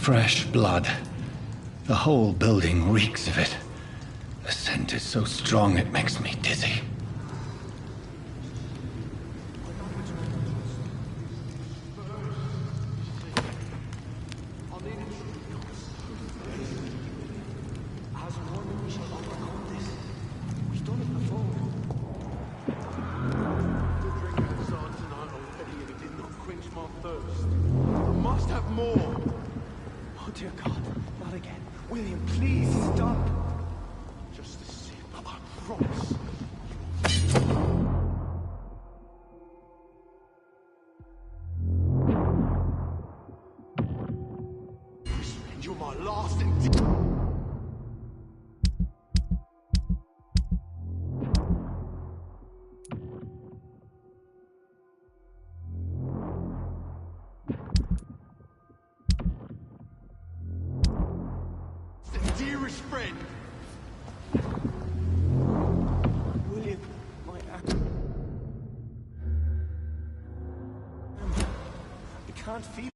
Fresh blood. The whole building reeks of it. The scent is so strong it makes me dizzy. Dearest friend. William, I can't feel.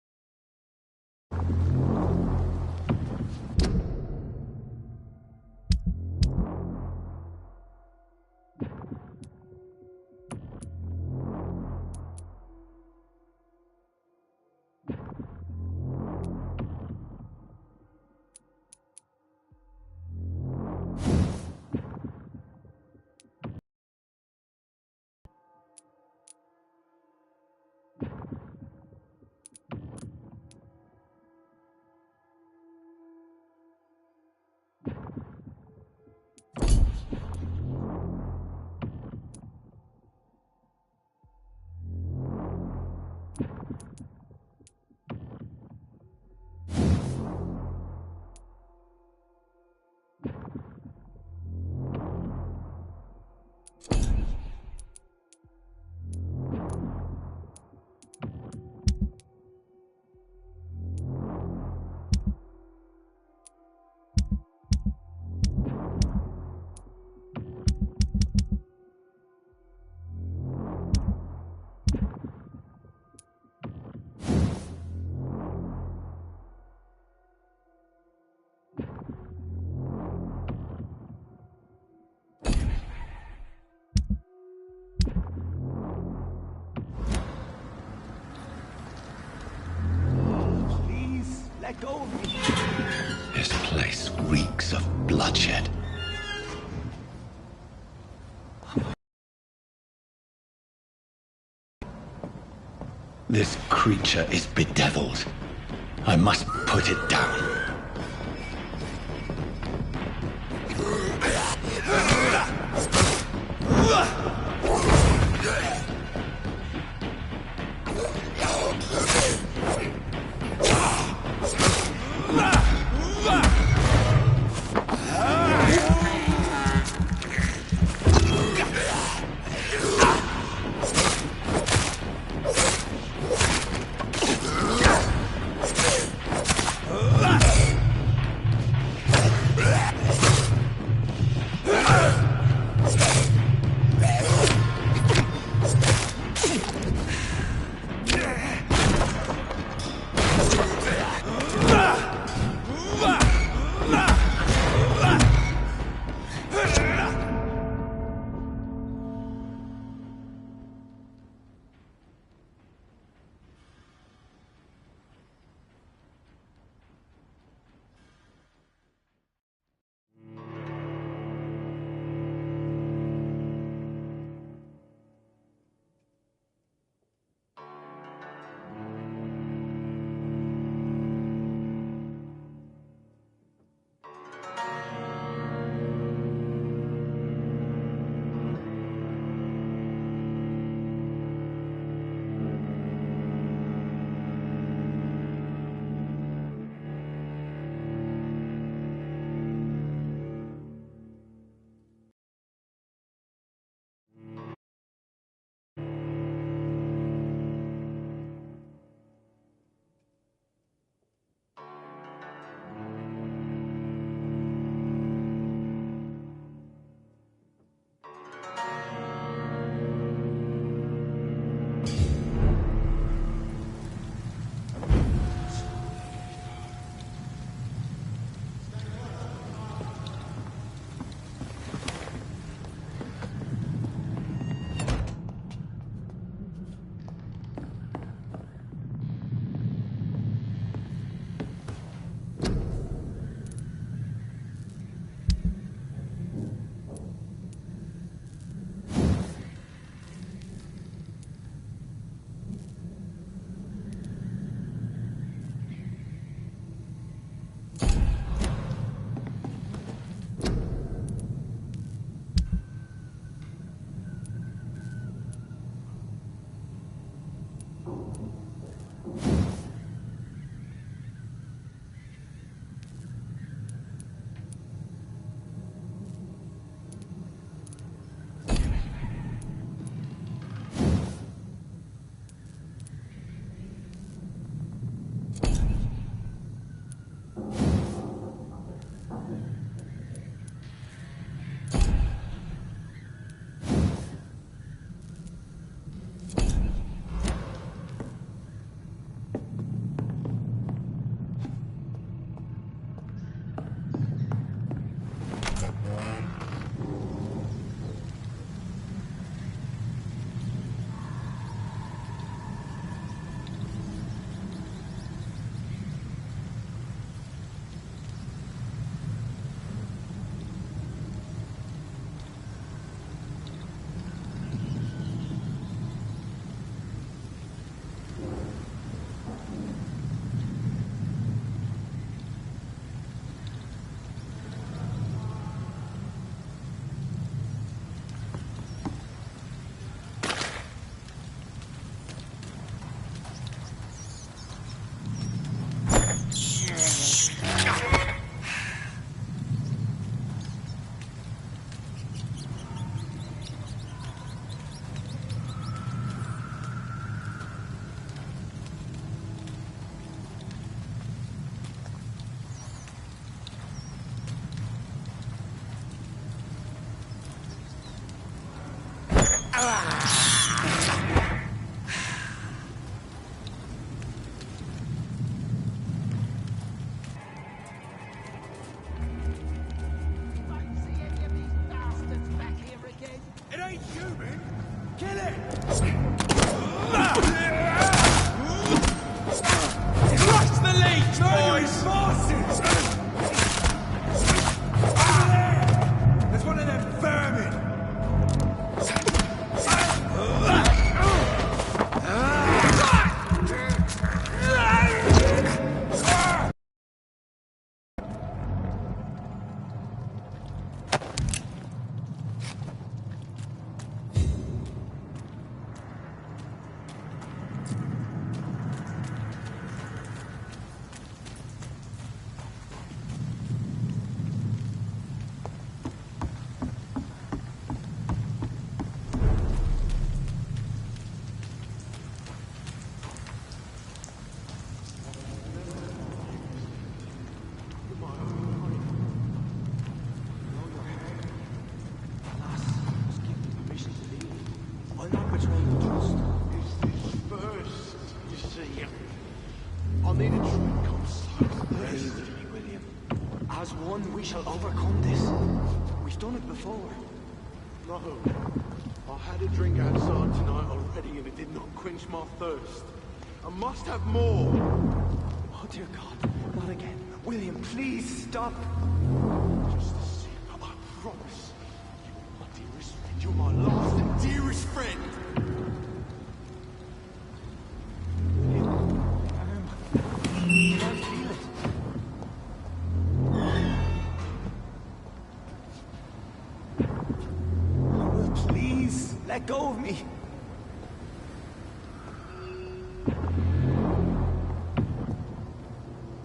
Let go of me. This place reeks of bloodshed. This creature is bedeviled. I must put it down. It ain't human! Kill it! Crush the leech, boys! Forces! There's one of them vermin! I'll need a drink. I'm so thirsty. Believe me, William. As one, we shall overcome this. We've done it before. No. I had a drink outside tonight already and it did not quench my thirst. I must have more. Oh, dear God. Not again. William, please stop. Just a sip, I promise. You're my dearest friend. You're my last and dearest friend. I don't feel it. Oh, please, let go of me.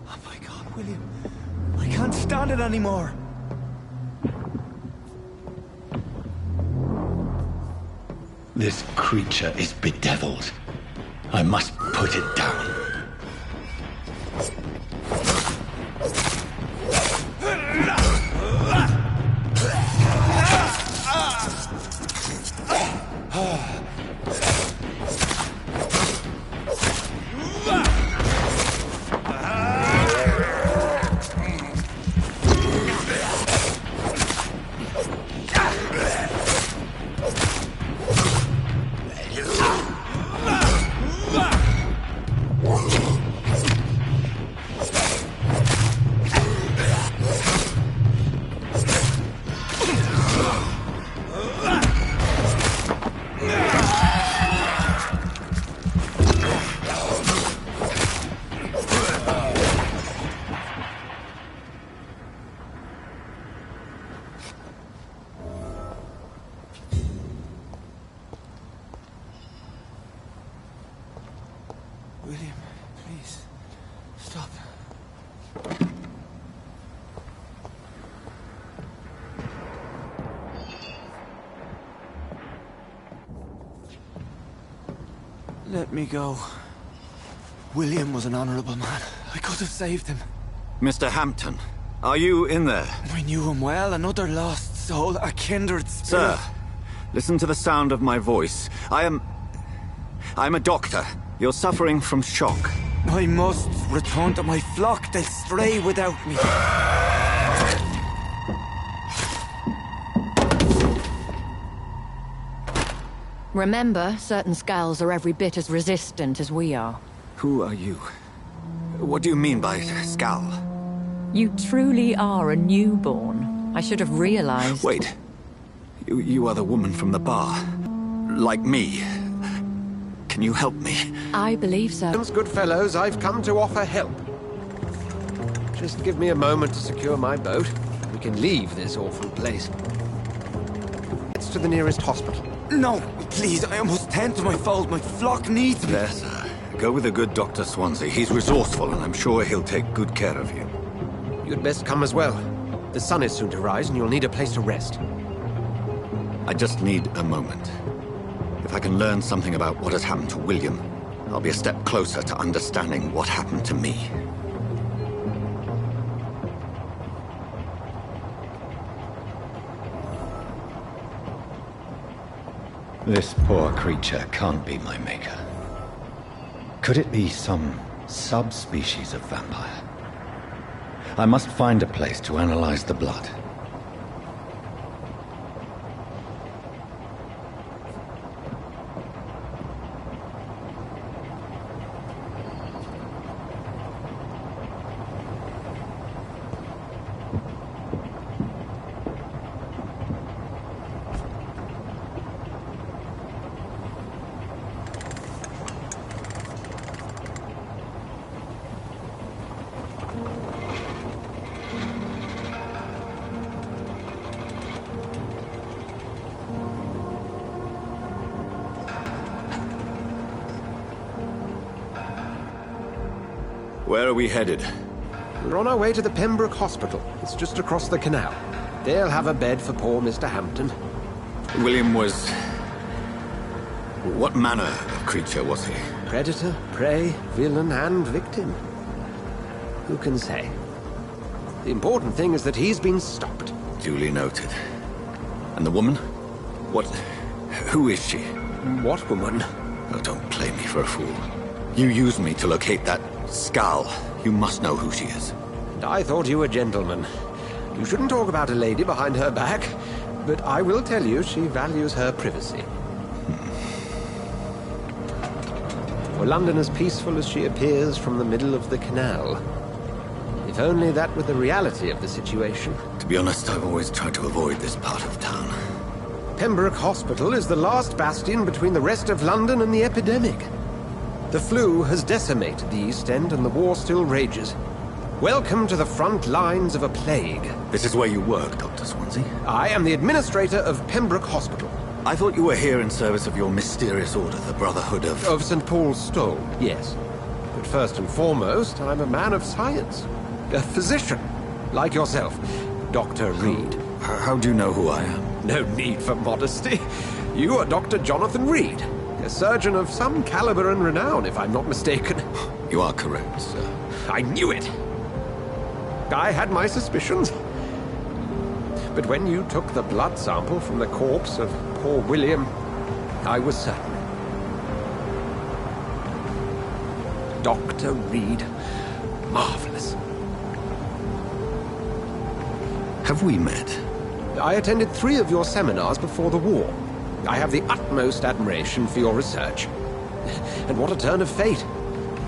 Oh my God, William. I can't stand it anymore. This creature is bedeviled. I must put it down. William, please, stop. Let me go. William was an honorable man. I could have saved him. Mr. Hampton, are you in there? I knew him well, another lost soul, a kindred spirit. Sir, listen to the sound of my voice. I'm a doctor. You're suffering from shock. I must return to my flock. They'll stray without me. Remember, certain skulls are every bit as resistant as we are. Who are you? What do you mean by Skal? You truly are a newborn. I should have realized. Wait. You are the woman from the bar. Like me. Can you help me? I believe so. Good fellows, I've come to offer help. Just give me a moment to secure my boat. We can leave this awful place. It's to the nearest hospital. No, please, I must tend to my fold. My flock needs me. There, sir. Go with the good Dr. Swansea. He's resourceful, and I'm sure he'll take good care of you. You'd best come as well. The sun is soon to rise, and you'll need a place to rest. I just need a moment. If I can learn something about what has happened to William, I'll be a step closer to understanding what happened to me. This poor creature can't be my maker. Could it be some subspecies of vampire? I must find a place to analyze the blood. Where are we headed? We're on our way to the Pembroke Hospital. It's just across the canal. They'll have a bed for poor Mr. Hampton. William was... What manner of creature was he? Predator, prey, villain, and victim. Who can say? The important thing is that he's been stopped. Duly noted. And the woman? What... Who is she? What woman? Oh, don't play me for a fool. You used me to locate that skull. You must know who she is. And I thought you a gentleman. You shouldn't talk about a lady behind her back, but I will tell you she values her privacy. For London as peaceful as she appears from the middle of the canal. If only that were the reality of the situation. To be honest, I've always tried to avoid this part of town. Pembroke Hospital is the last bastion between the rest of London and the epidemic. The flu has decimated the East End and the war still rages. Welcome to the front lines of a plague. This is where you work, Dr. Swansea? I am the administrator of Pembroke Hospital. I thought you were here in service of your mysterious order, the Brotherhood of... Of St. Paul's Stole, yes. But first and foremost, I'm a man of science. A physician, like yourself, Dr. Reed. How do you know who I am? No need for modesty. You are Dr. Jonathan Reed, a surgeon of some caliber and renown, if I'm not mistaken. You are correct, sir. I knew it! I had my suspicions. But when you took the blood sample from the corpse of poor William, I was certain. Dr. Reed. Marvelous. Have we met? I attended 3 of your seminars before the war. I have the utmost admiration for your research. And what a turn of fate.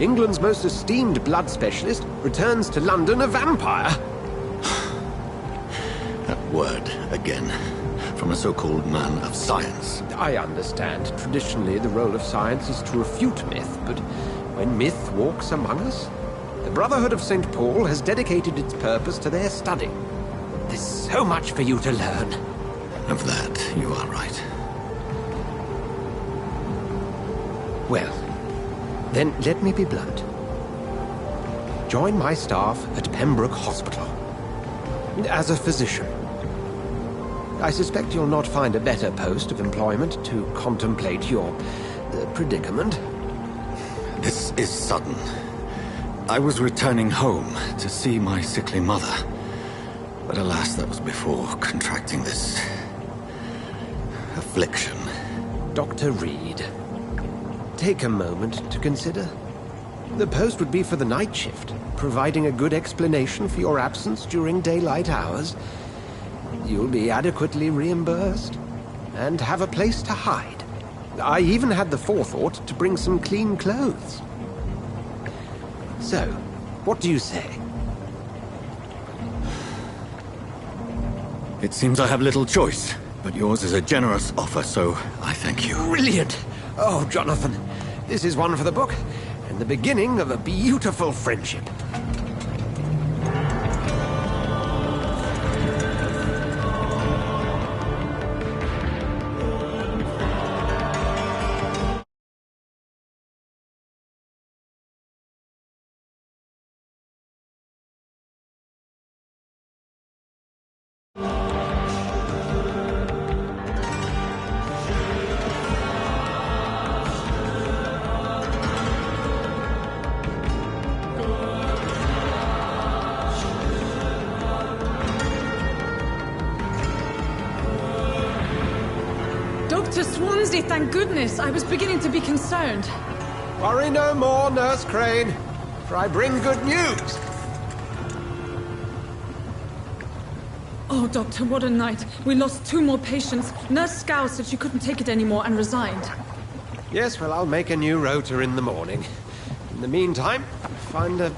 England's most esteemed blood specialist returns to London a vampire. That word, again. From a so-called man of science. I understand. Traditionally, the role of science is to refute myth, but when myth walks among us, the Brotherhood of St. Paul has dedicated its purpose to their study. There's so much for you to learn. Of that, you are right. Well, then let me be blunt. Join my staff at Pembroke Hospital. As a physician. I suspect you'll not find a better post of employment to contemplate your predicament. This is sudden. I was returning home to see my sickly mother. But alas, that was before contracting this... affliction. Dr. Reed, take a moment to consider. The post would be for the night shift, providing a good explanation for your absence during daylight hours. You'll be adequately reimbursed, and have a place to hide. I even had the forethought to bring some clean clothes. So, what do you say? It seems I have little choice, but yours is a generous offer, so I thank you. Brilliant! Oh, Jonathan, this is one for the book, and the beginning of a beautiful friendship. Dr. Swansea, thank goodness. I was beginning to be concerned. Worry no more, Nurse Crane, for I bring good news. Oh, Doctor, what a night. We lost 2 more patients. Nurse Scow said she couldn't take it anymore and resigned. Yes, well, I'll make a new rota in the morning. In the meantime, find a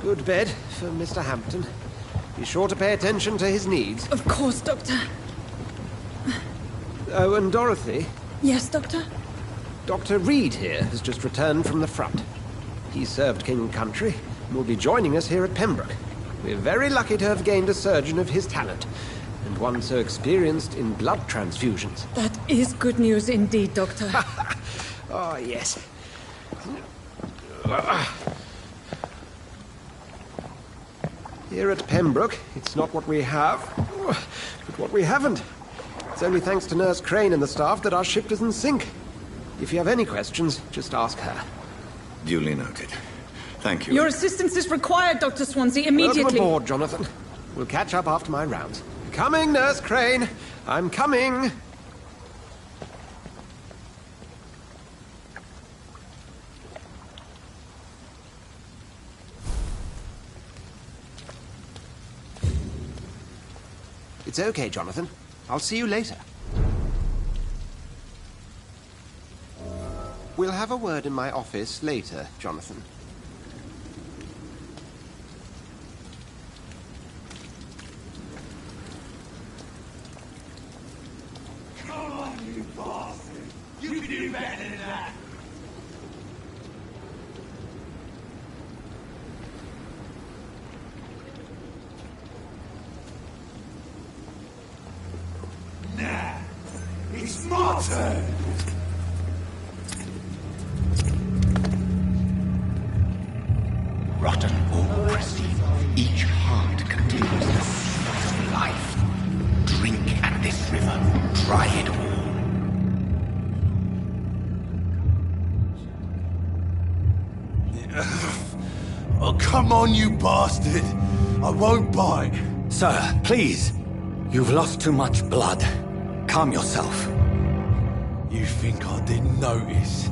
good bed for Mr. Hampton. Be sure to pay attention to his needs. Of course, Doctor. Oh, and Dorothy? Yes, Doctor? Dr. Reed here has just returned from the front. He served King and Country and will be joining us here at Pembroke. We're very lucky to have gained a surgeon of his talent, and one so experienced in blood transfusions. That is good news indeed, Doctor. Oh, yes. Here at Pembroke, it's not what we have, but what we haven't. It's only thanks to Nurse Crane and the staff that our ship doesn't sink. If you have any questions, just ask her. Duly noted. Thank you. Your assistance is required, Dr. Swansea, immediately. Welcome aboard, Jonathan. We'll catch up after my rounds. Coming, Nurse Crane. I'm coming. It's okay, Jonathan. I'll see you later. We'll have a word in my office later, Jonathan. Come on, you bastard! You can do better than that! Nah, it's my turn! Rotten or pristine, each heart contains the seed of life. Drink at this river, try it all. Oh, come on, you bastard! I won't bite! Sir, please. You've lost too much blood. Calm yourself. You think I didn't notice?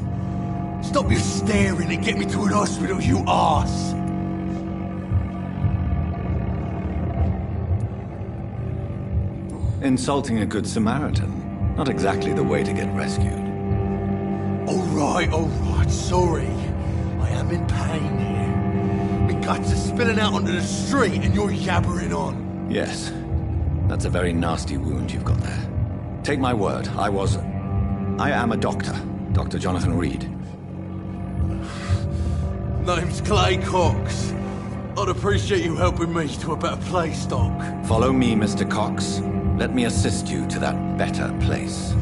Stop your staring and get me to an hospital, you arse! Insulting a good Samaritan. Not exactly the way to get rescued. Alright, sorry. I am in pain here. My guts are spilling out onto the street and you're yabbering on. Yes. That's a very nasty wound you've got there. Take my word, I am a doctor. Dr. Jonathan Reed. Name's Clay Cox. I'd appreciate you helping me to a better place, Doc. Follow me, Mr. Cox. Let me assist you to that better place.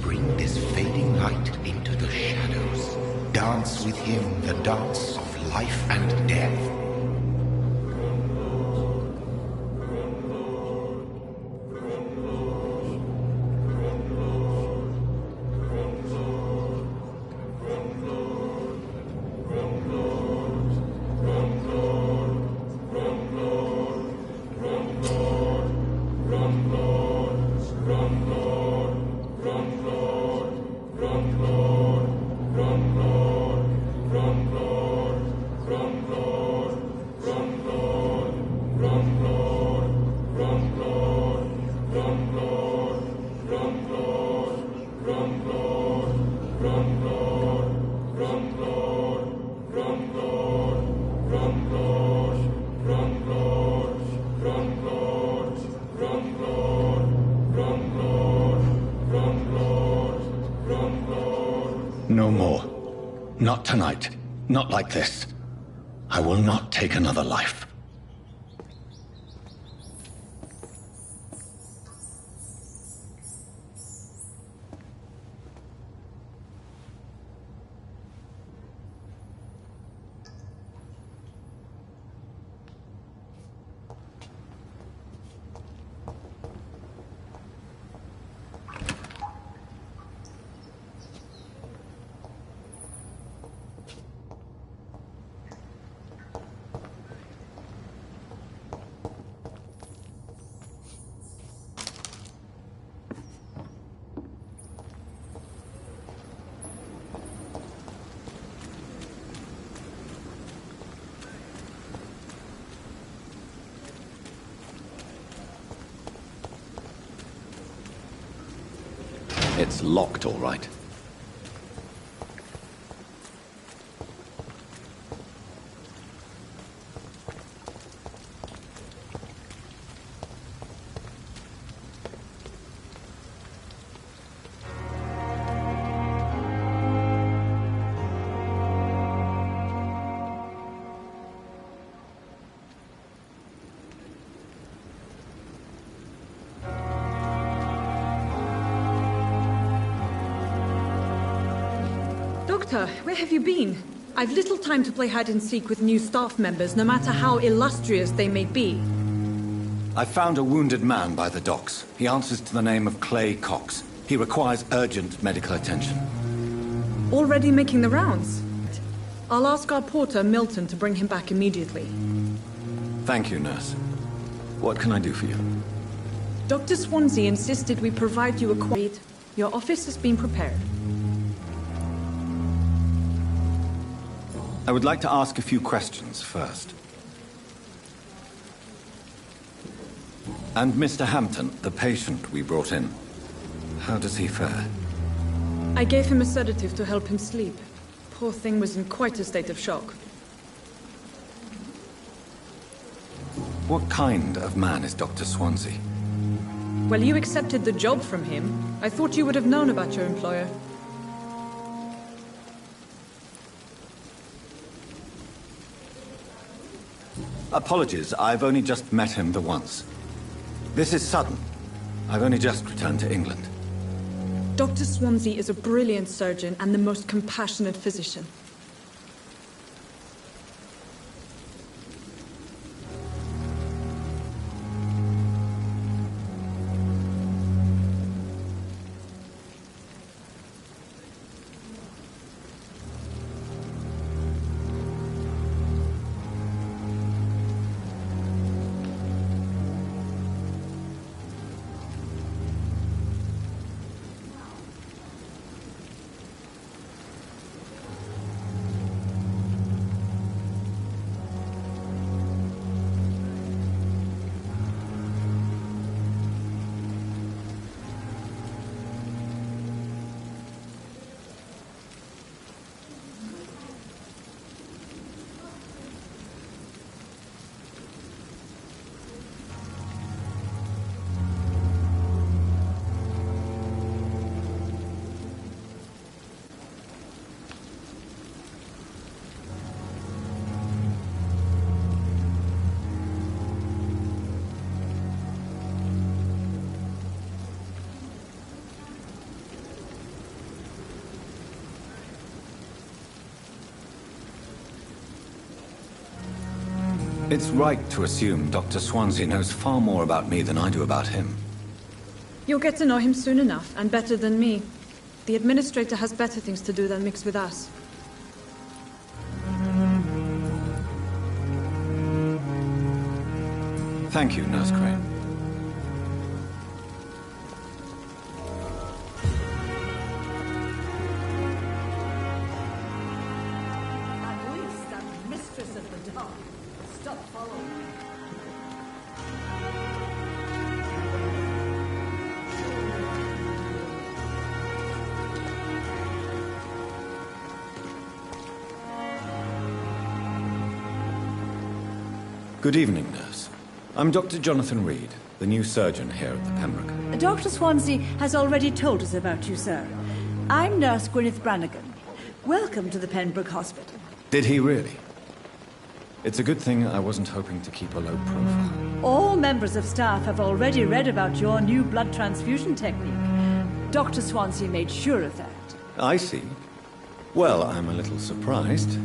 Bring this fading light into the shadows. Dance with him the dance of life and death. No more. Not tonight. Not like this. I will not take another life. It's locked, all right. Doctor, where have you been? I've little time to play hide-and-seek with new staff members, no matter how illustrious they may be. I found a wounded man by the docks. He answers to the name of Clay Cox. He requires urgent medical attention. Already making the rounds? I'll ask our porter, Milton, to bring him back immediately. Thank you, nurse. What can I do for you? Dr. Swansea insisted we provide you a quiet. Your office has been prepared. I would like to ask a few questions first. And Mr. Hampton, the patient we brought in, how does he fare? I gave him a sedative to help him sleep. Poor thing was in quite a state of shock. What kind of man is Dr. Swansea? Well, you accepted the job from him. I thought you would have known about your employer. Apologies, I've only just met him the once. This is sudden. I've only just returned to England. Dr. Swansea is a brilliant surgeon and the most compassionate physician. It's right to assume Dr. Swansea knows far more about me than I do about him. You'll get to know him soon enough, and better than me. The administrator has better things to do than mix with us. Thank you, Nurse Crane. At least I'm mistress of the dark. Stop following me. Good evening, nurse. I'm Dr. Jonathan Reed, the new surgeon here at the Pembroke. Dr. Swansea has already told us about you, sir. I'm Nurse Gwyneth Brannigan. Welcome to the Pembroke Hospital. Did he really? It's a good thing I wasn't hoping to keep a low profile. All members of staff have already read about your new blood transfusion technique. Dr. Swansea made sure of that. I see. Well, I'm a little surprised,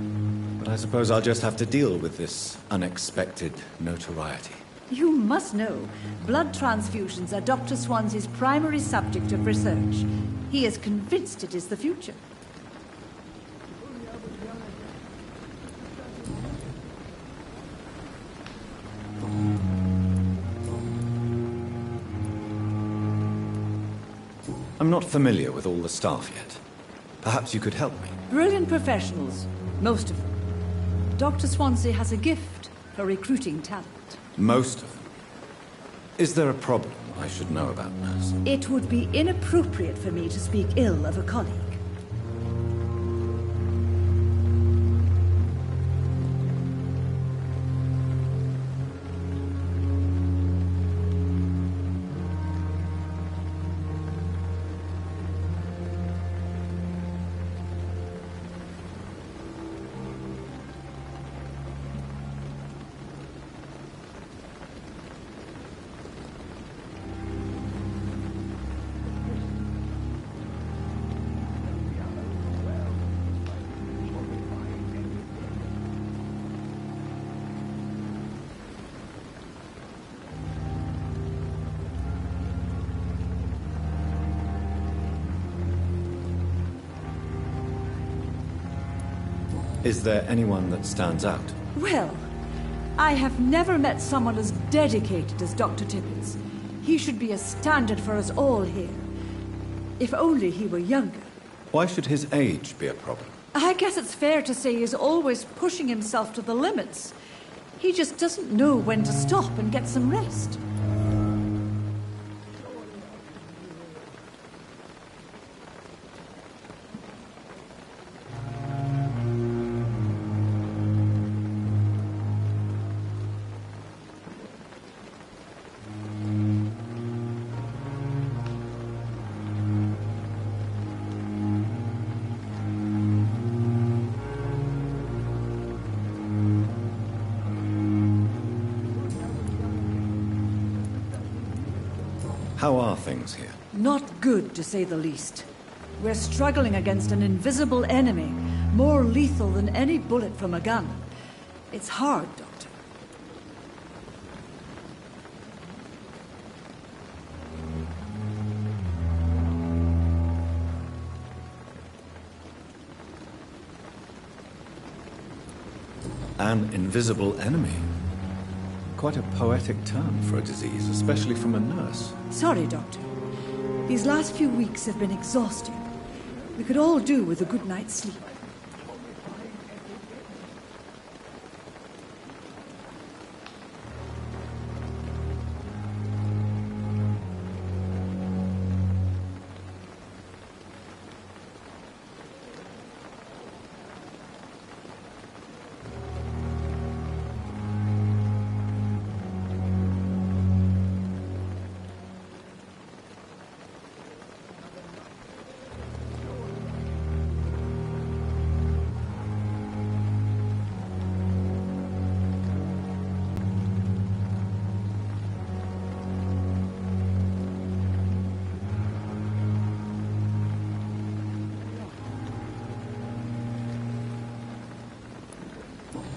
but I suppose I'll just have to deal with this unexpected notoriety. You must know, blood transfusions are Dr. Swansea's primary subject of research. He is convinced it is the future. I'm not familiar with all the staff yet. Perhaps you could help me. Brilliant professionals, most of them. Dr. Swansea has a gift for recruiting talent. Most of them. Is there a problem I should know about, nurse? It would be inappropriate for me to speak ill of a colleague. Is there anyone that stands out? Well, I have never met someone as dedicated as Dr. Tippets. He should be a standard for us all here. If only he were younger. Why should his age be a problem? I guess it's fair to say he's always pushing himself to the limits. He just doesn't know when to stop and get some rest. How are things here? Not good, to say the least. We're struggling against an invisible enemy, more lethal than any bullet from a gun. It's hard, Doctor. An invisible enemy? Quite a poetic term for a disease, especially from a nurse. Sorry, Doctor. These last few weeks have been exhausting. We could all do with a good night's sleep.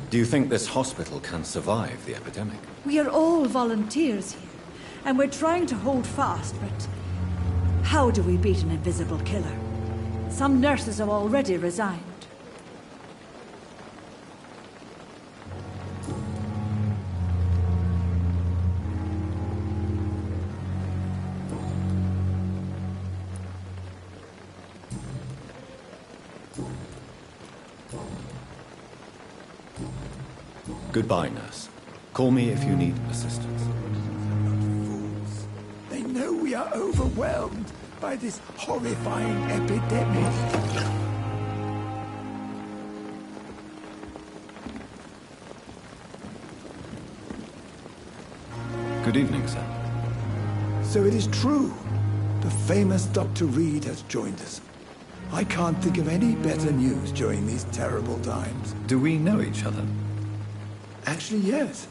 Do you think this hospital can survive the epidemic? We are all volunteers here, and we're trying to hold fast, but how do we beat an invisible killer? Some nurses have already resigned. Goodbye, nurse. Call me if you need assistance. Fools. They know we are overwhelmed by this horrifying epidemic. Good evening, sir. So it is true. The famous Dr. Reed has joined us. I can't think of any better news during these terrible times. Do we know each other? Actually, yes.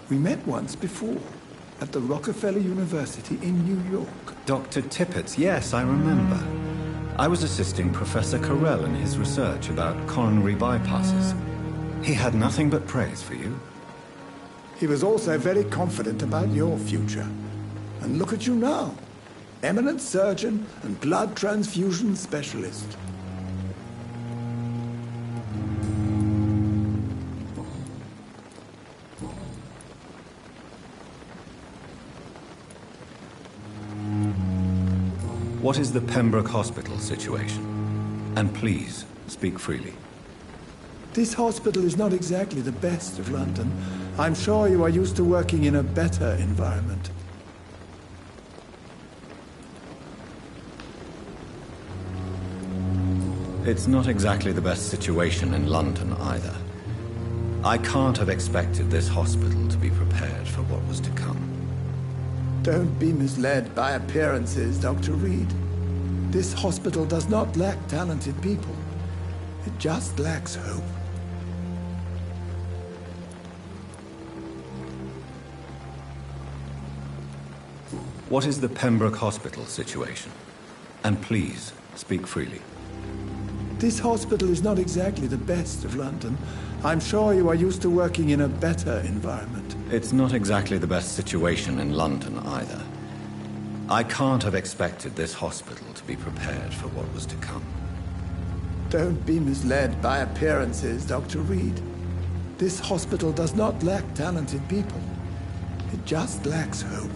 We met once before, at the Rockefeller University in New York. Dr. Tippets, yes, I remember. I was assisting Professor Carell in his research about coronary bypasses. He had nothing but praise for you. He was also very confident about your future. And look at you now. Eminent surgeon and blood transfusion specialist. What is the Pembroke Hospital situation? And please, speak freely. This hospital is not exactly the best of London. I'm sure you are used to working in a better environment. It's not exactly the best situation in London either. I can't have expected this hospital to be prepared for what was to come. Don't be misled by appearances, Dr. Reed. This hospital does not lack talented people. It just lacks hope. What is the Pembroke Hospital situation? And please, speak freely. This hospital is not exactly the best of London. I'm sure you are used to working in a better environment. It's not exactly the best situation in London either. I can't have expected this hospital to be prepared for what was to come. Don't be misled by appearances, Dr. Reed. This hospital does not lack talented people. It just lacks hope.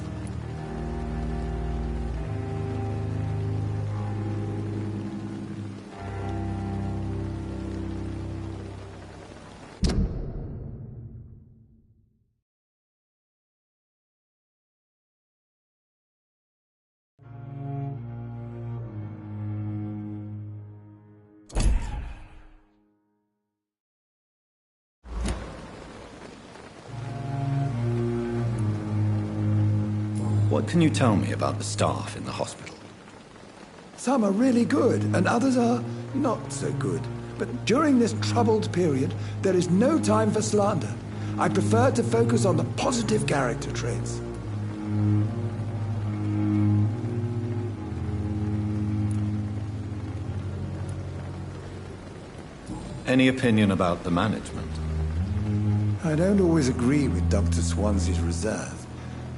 What can you tell me about the staff in the hospital? Some are really good, and others are not so good. But during this troubled period, there is no time for slander. I prefer to focus on the positive character traits. Any opinion about the management? I don't always agree with Dr. Swansea's reserve,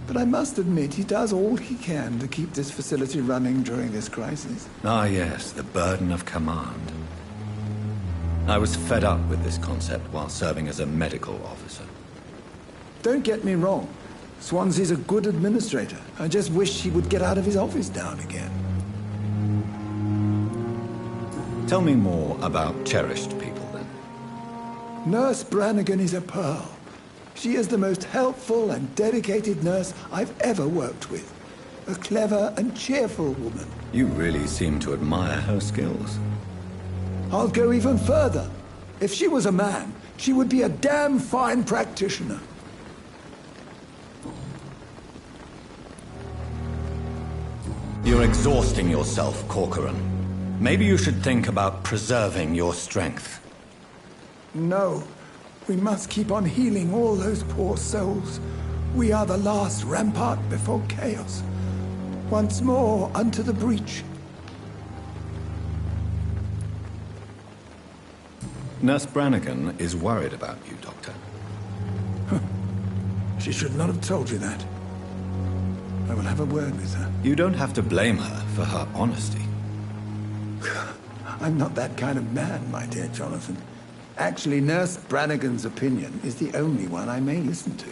but I must admit he does all he can to keep this facility running during this crisis. Ah yes, the burden of command. I was fed up with this concept while serving as a medical officer. Don't get me wrong. Swansea's a good administrator. I just wish he would get out of his office now and again. Tell me more about cherished people, then. Nurse Brannigan is a pearl. She is the most helpful and dedicated nurse I've ever worked with. A clever and cheerful woman. You really seem to admire her skills. I'll go even further. If she was a man, she would be a damn fine practitioner. You're exhausting yourself, Corcoran. Maybe you should think about preserving your strength. No. We must keep on healing all those poor souls. We are the last rampart before chaos. Once more unto the breach. Nurse Brannigan is worried about you, Doctor. She should not have told you that. I will have a word with her. You don't have to blame her for her honesty. I'm not that kind of man, my dear Jonathan. Actually, Nurse Brannigan's opinion is the only one I may listen to.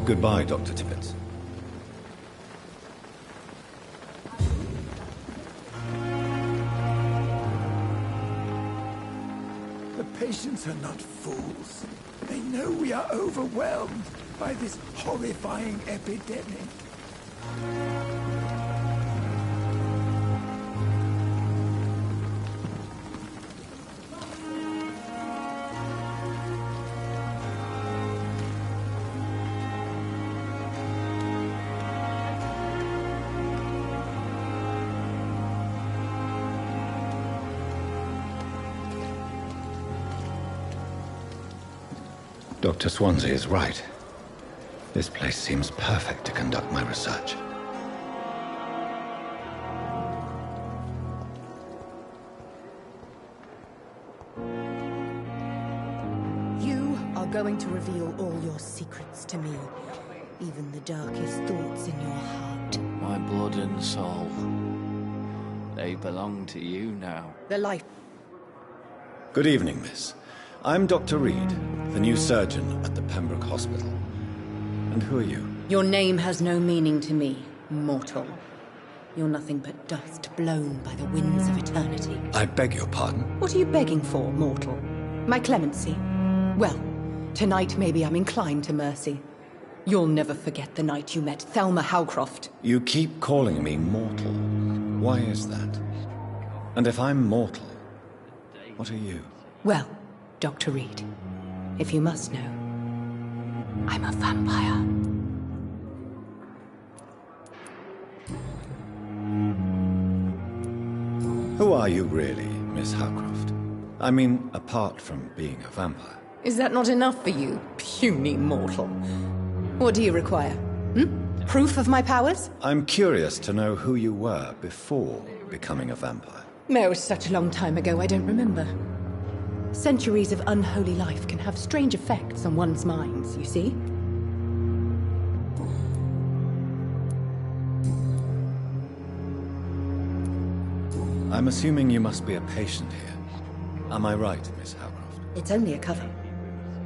Goodbye, Dr. Tippett. The patients are not fools. They know we are overwhelmed by this horrifying epidemic. Dr. Swansea is right. This place seems perfect to conduct my research. You are going to reveal all your secrets to me, even the darkest thoughts in your heart. My blood and soul, they belong to you now. The life... Good evening, miss. I'm Dr. Reed, the new surgeon at the Pembroke Hospital. And who are you? Your name has no meaning to me, mortal. You're nothing but dust blown by the winds of eternity. I beg your pardon? What are you begging for, mortal? My clemency? Well, tonight maybe I'm inclined to mercy. You'll never forget the night you met Thelma Howcroft. You keep calling me mortal. Why is that? And if I'm mortal, what are you? Well, Dr. Reed, if you must know, I'm a vampire. Who are you really, Miss Howcroft? I mean, apart from being a vampire. Is that not enough for you, puny mortal? What do you require? Proof of my powers? I'm curious to know who you were before becoming a vampire. No, it was such a long time ago, I don't remember. Centuries of unholy life can have strange effects on one's minds, you see? I'm assuming you must be a patient here. Am I right, Miss Howcroft? It's only a cover.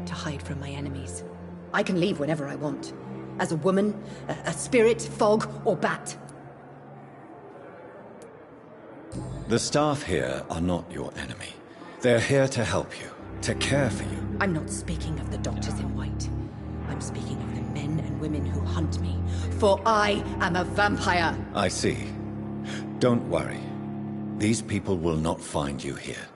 To hide from my enemies. I can leave whenever I want. As a woman, a spirit, fog, or bat. The staff here are not your enemy. They're here to help you, to care for you. I'm not speaking of the doctors in white. I'm speaking of the men and women who hunt me. For I am a vampire! I see. Don't worry. These people will not find you here.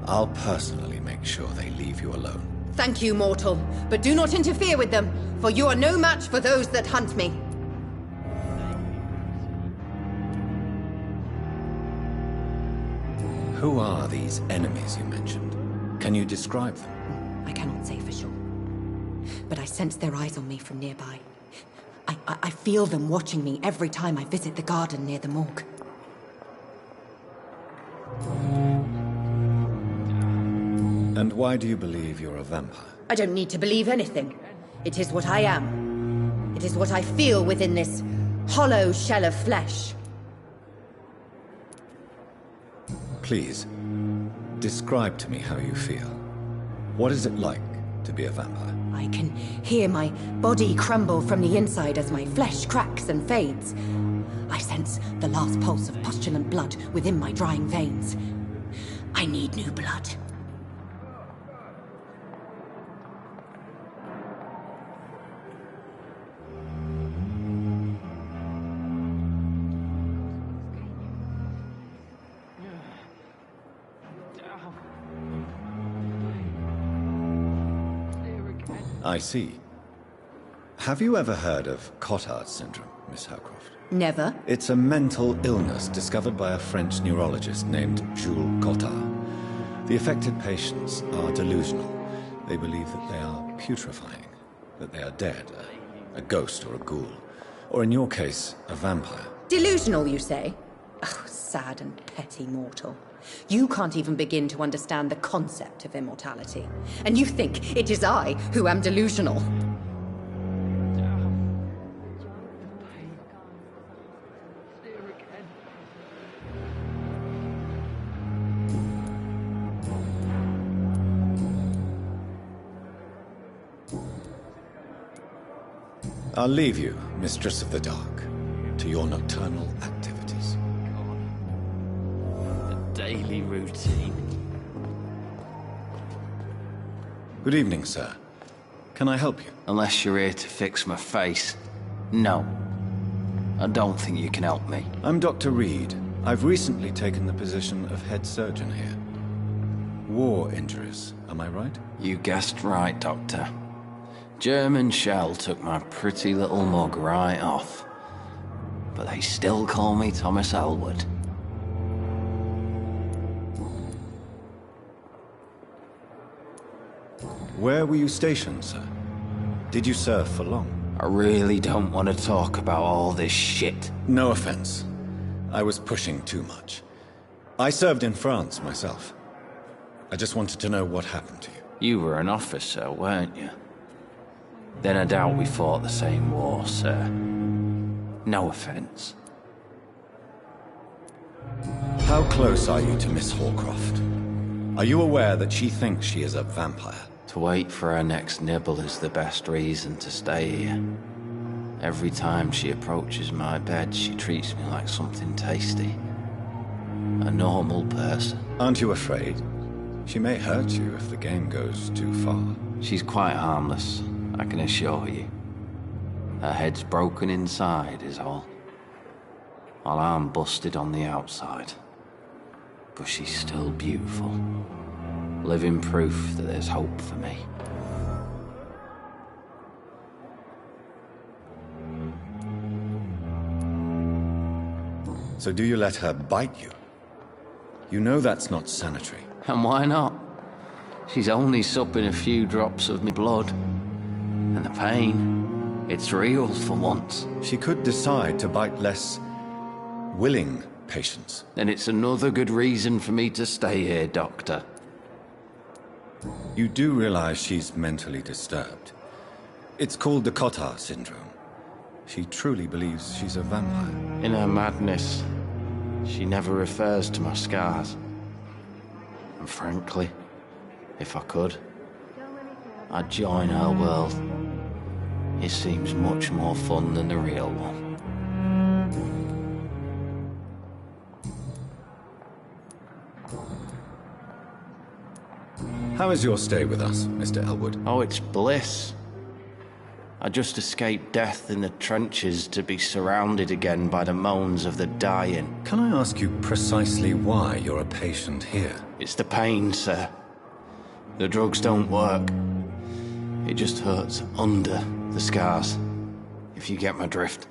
I'll personally make sure they leave you alone. Thank you, mortal, but do not interfere with them, for you are no match for those that hunt me. Who are these enemies you mentioned? Can you describe them? I cannot say for sure, but I sense their eyes on me from nearby. I feel them watching me every time I visit the garden near the morgue. And why do you believe you're a vampire? I don't need to believe anything. It is what I am. It is what I feel within this hollow shell of flesh. Please, describe to me how you feel. What is it like to be a vampire? I can hear my body crumble from the inside as my flesh cracks and fades. I sense the last pulse of pustulant blood within my drying veins. I need new blood. I see. Have you ever heard of Cotard syndrome, Miss Howcroft? Never. It's a mental illness discovered by a French neurologist named Jules Cotard. The affected patients are delusional. They believe that they are putrefying, that they are dead, a ghost or a ghoul, or in your case, a vampire. Delusional, you say? Oh, sad and petty mortal. You can't even begin to understand the concept of immortality. And you think it is I who am delusional. I'll leave you, Mistress of the Dark, to your nocturnal activities. Daily routine. Good evening, sir. Can I help you? Unless you're here to fix my face. No. I don't think you can help me. I'm Dr. Reed. I've recently taken the position of head surgeon here. War injuries, am I right? You guessed right, Doctor. German shell took my pretty little mug right off. But they still call me Thomas Elwood. Where were you stationed, sir? Did you serve for long? I really don't want to talk about all this shit. No offense. I was pushing too much. I served in France myself. I just wanted to know what happened to you. You were an officer, weren't you? Then I doubt we fought the same war, sir. No offense. How close are you to Miss Hawcroft? Are you aware that she thinks she is a vampire? To wait for her next nibble is the best reason to stay here. Every time she approaches my bed, she treats me like something tasty. A normal person. Aren't you afraid? She may hurt you if the game goes too far. She's quite harmless, I can assure you. Her head's broken inside, is all. While I'm busted on the outside. But she's still beautiful. Living proof that there's hope for me. So do you let her bite you? You know that's not sanitary. And why not? She's only supping a few drops of me blood. And the pain, it's real for once. She could decide to bite less willing patients. Then it's another good reason for me to stay here, Doctor. You do realize she's mentally disturbed. It's called the Cotter syndrome. She truly believes she's a vampire. In her madness, she never refers to my scars. And frankly, if I could, I'd join her world. It seems much more fun than the real one. How is your stay with us, Mr. Elwood? Oh, it's bliss. I just escaped death in the trenches to be surrounded again by the moans of the dying. Can I ask you precisely why you're a patient here? It's the pain, sir. The drugs don't work. It just hurts under the scars, if you get my drift.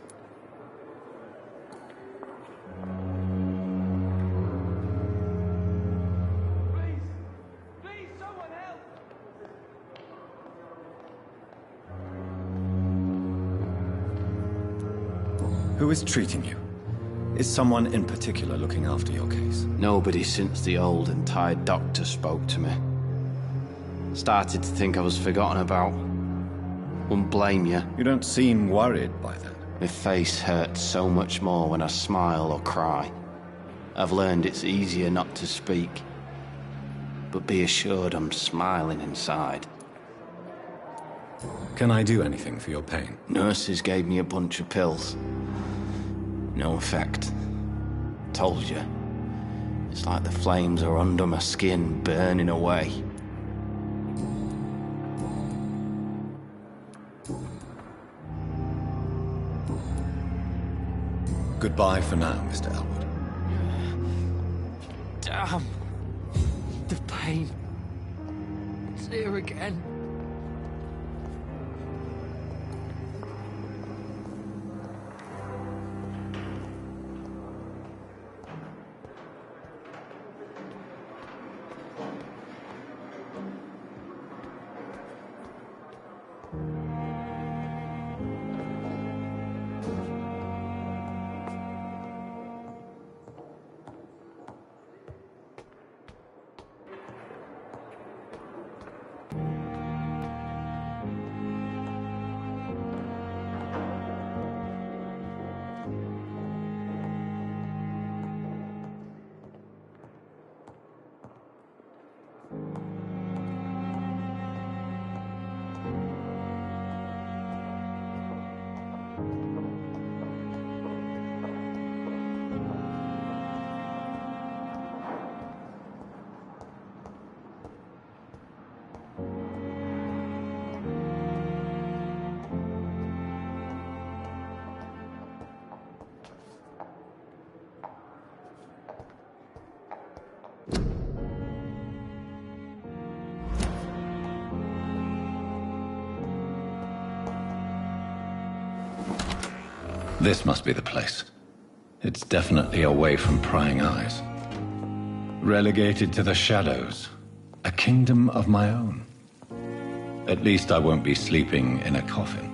Who is treating you? Is someone in particular looking after your case? Nobody since the old and tired doctor spoke to me. Started to think I was forgotten about. Wouldn't blame you. You don't seem worried by that. My face hurts so much more when I smile or cry. I've learned it's easier not to speak. But be assured I'm smiling inside. Can I do anything for your pain? Nurses gave me a bunch of pills. No effect. Told you. It's like the flames are under my skin, burning away. Goodbye for now, Mr. Elwood. Damn. The pain. It's here again. This must be the place. It's definitely away from prying eyes. Relegated to the shadows. A kingdom of my own. At least I won't be sleeping in a coffin.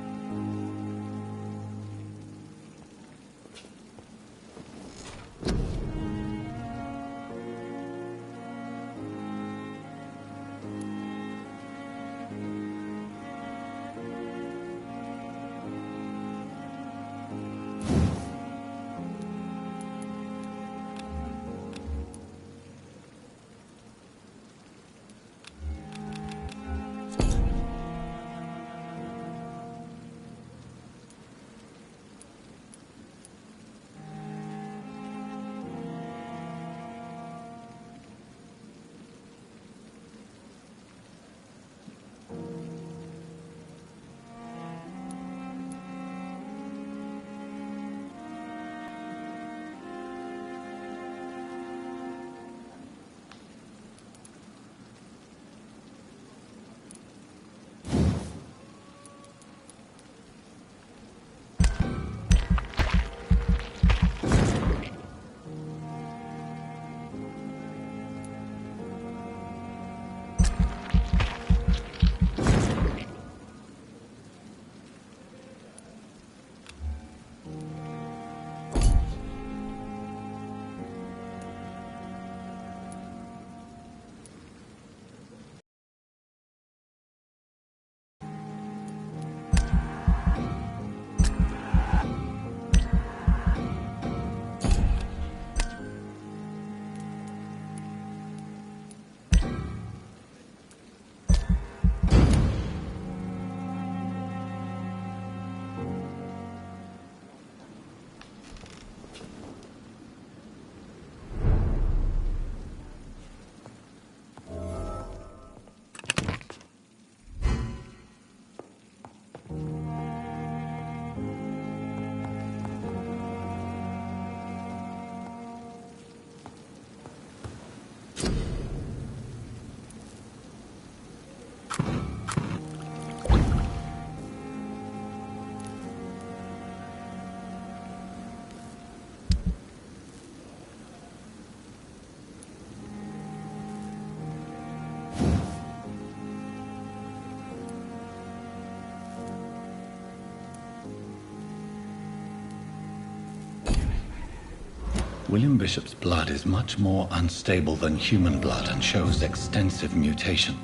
William Bishop's blood is much more unstable than human blood and shows extensive mutation.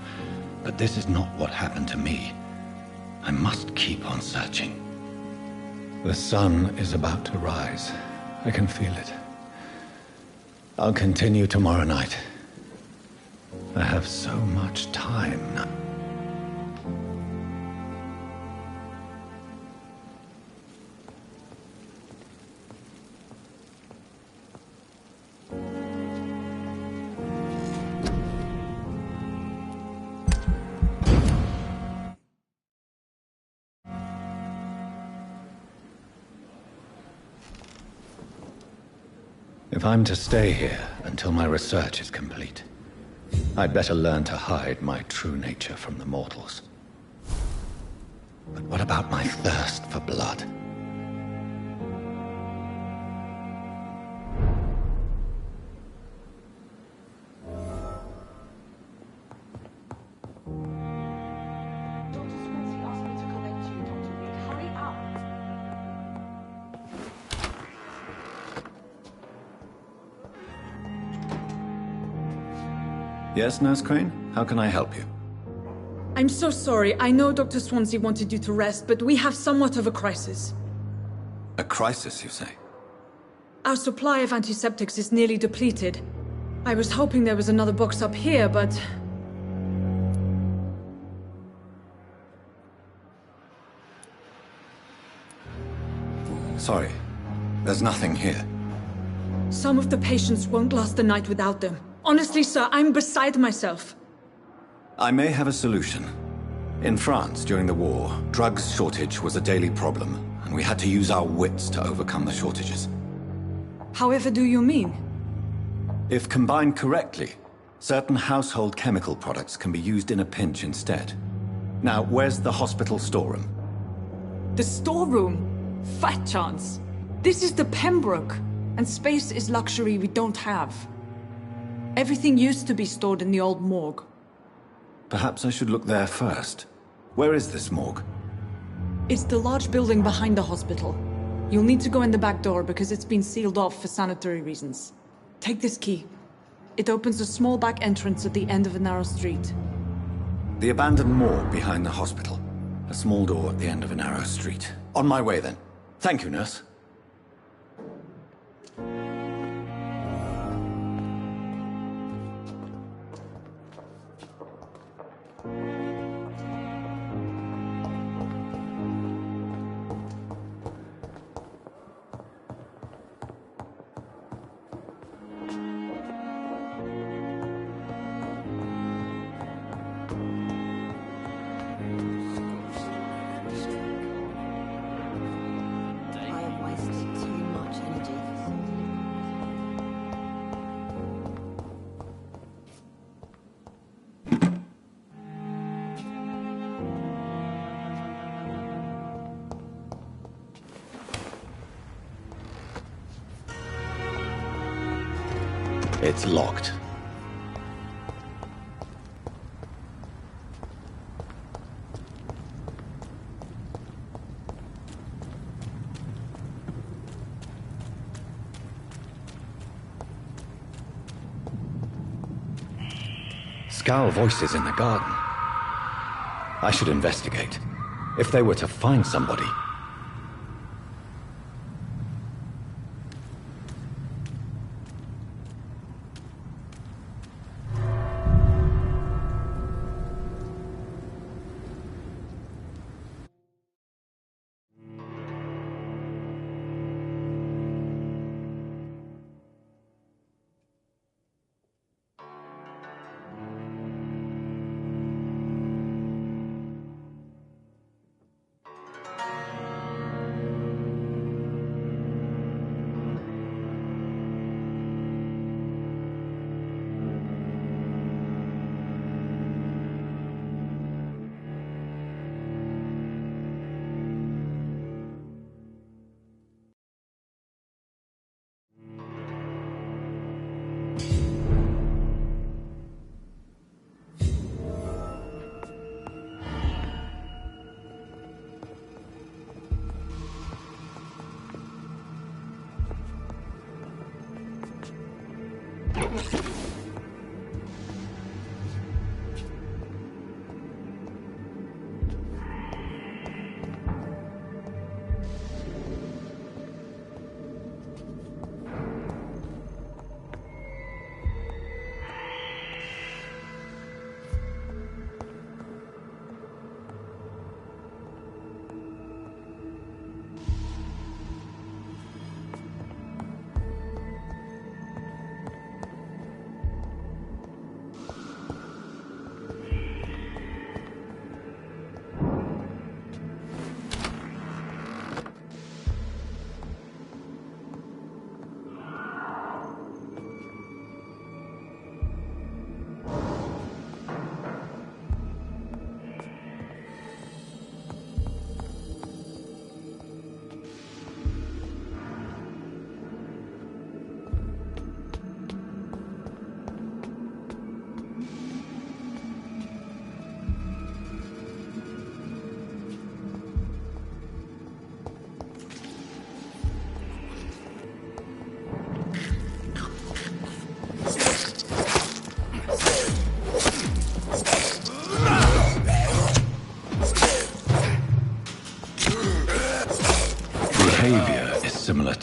But this is not what happened to me. I must keep on searching. The sun is about to rise. I can feel it. I'll continue tomorrow night. I have so much time now. If I'm to stay here until my research is complete, I'd better learn to hide my true nature from the mortals. But what about my thirst for blood? Yes, Nurse Crane? How can I help you? I'm so sorry. I know Dr. Swansea wanted you to rest, but we have somewhat of a crisis. A crisis, you say? Our supply of antiseptics is nearly depleted. I was hoping there was another box up here, but... Sorry. There's nothing here. Some of the patients won't last the night without them. Honestly, sir, I'm beside myself. I may have a solution. In France, during the war, drugs shortage was a daily problem, and we had to use our wits to overcome the shortages. However do you mean? If combined correctly, certain household chemical products can be used in a pinch instead. Now, where's the hospital storeroom? The storeroom? Fat chance. This is the Pembroke, and space is luxury we don't have. Everything used to be stored in the old morgue. Perhaps I should look there first. Where is this morgue? It's the large building behind the hospital. You'll need to go in the back door because it's been sealed off for sanitary reasons. Take this key. It opens a small back entrance at the end of a narrow street. The abandoned morgue behind the hospital. A small door at the end of a narrow street. On my way then. Thank you, nurse. It's locked. Scowl voices in the garden. I should investigate. If they were to find somebody...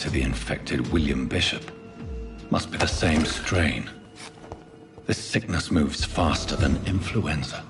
to the infected William Bishop. Must be the same strain. This sickness moves faster than influenza.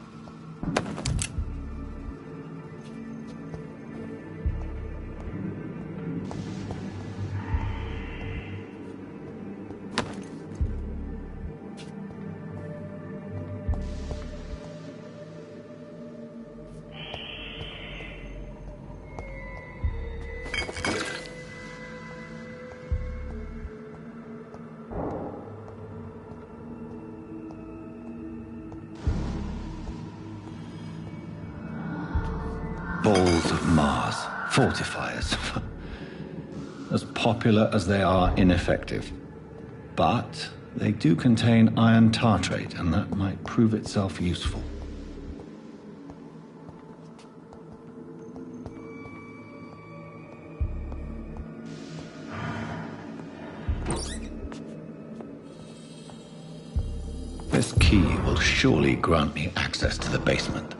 Balls of Mars, fortifiers. As popular as they are ineffective. But they do contain iron tartrate, and that might prove itself useful. This key will surely grant me access to the basement.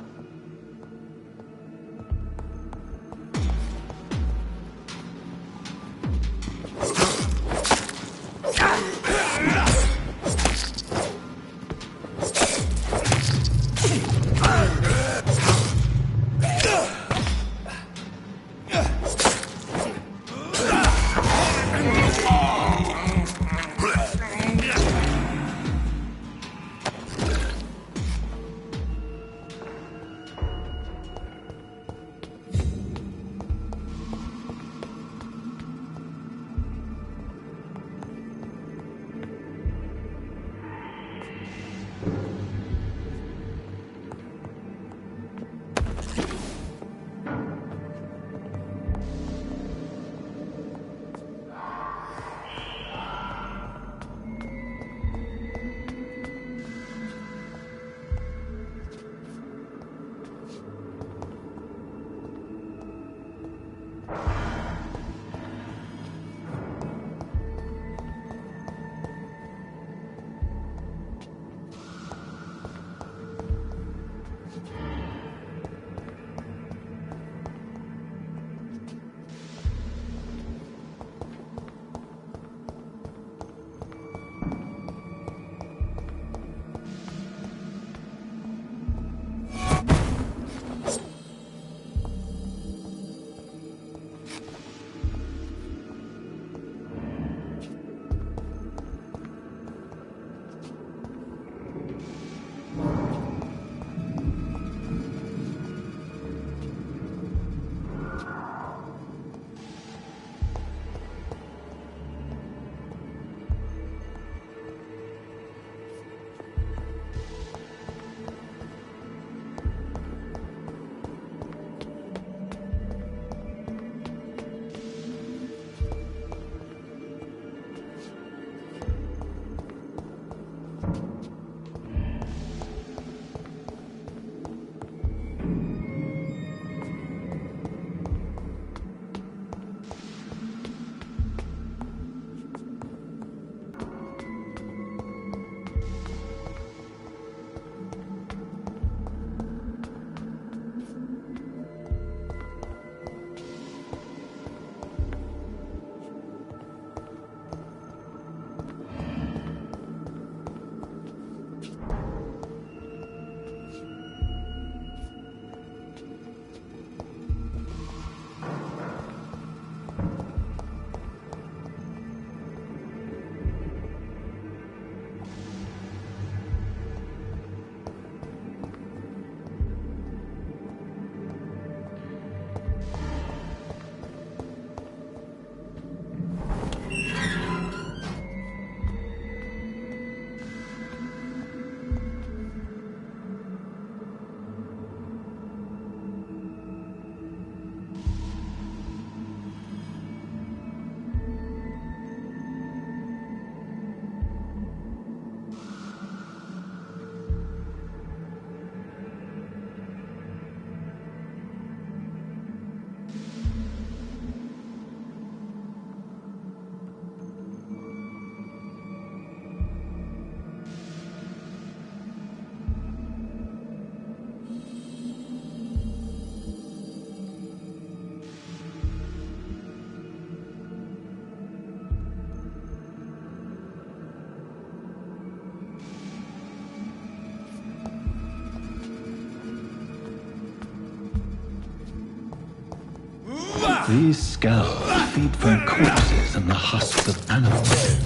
These scowls feed from corpses and the husks of animals.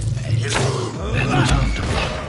They're not after blood.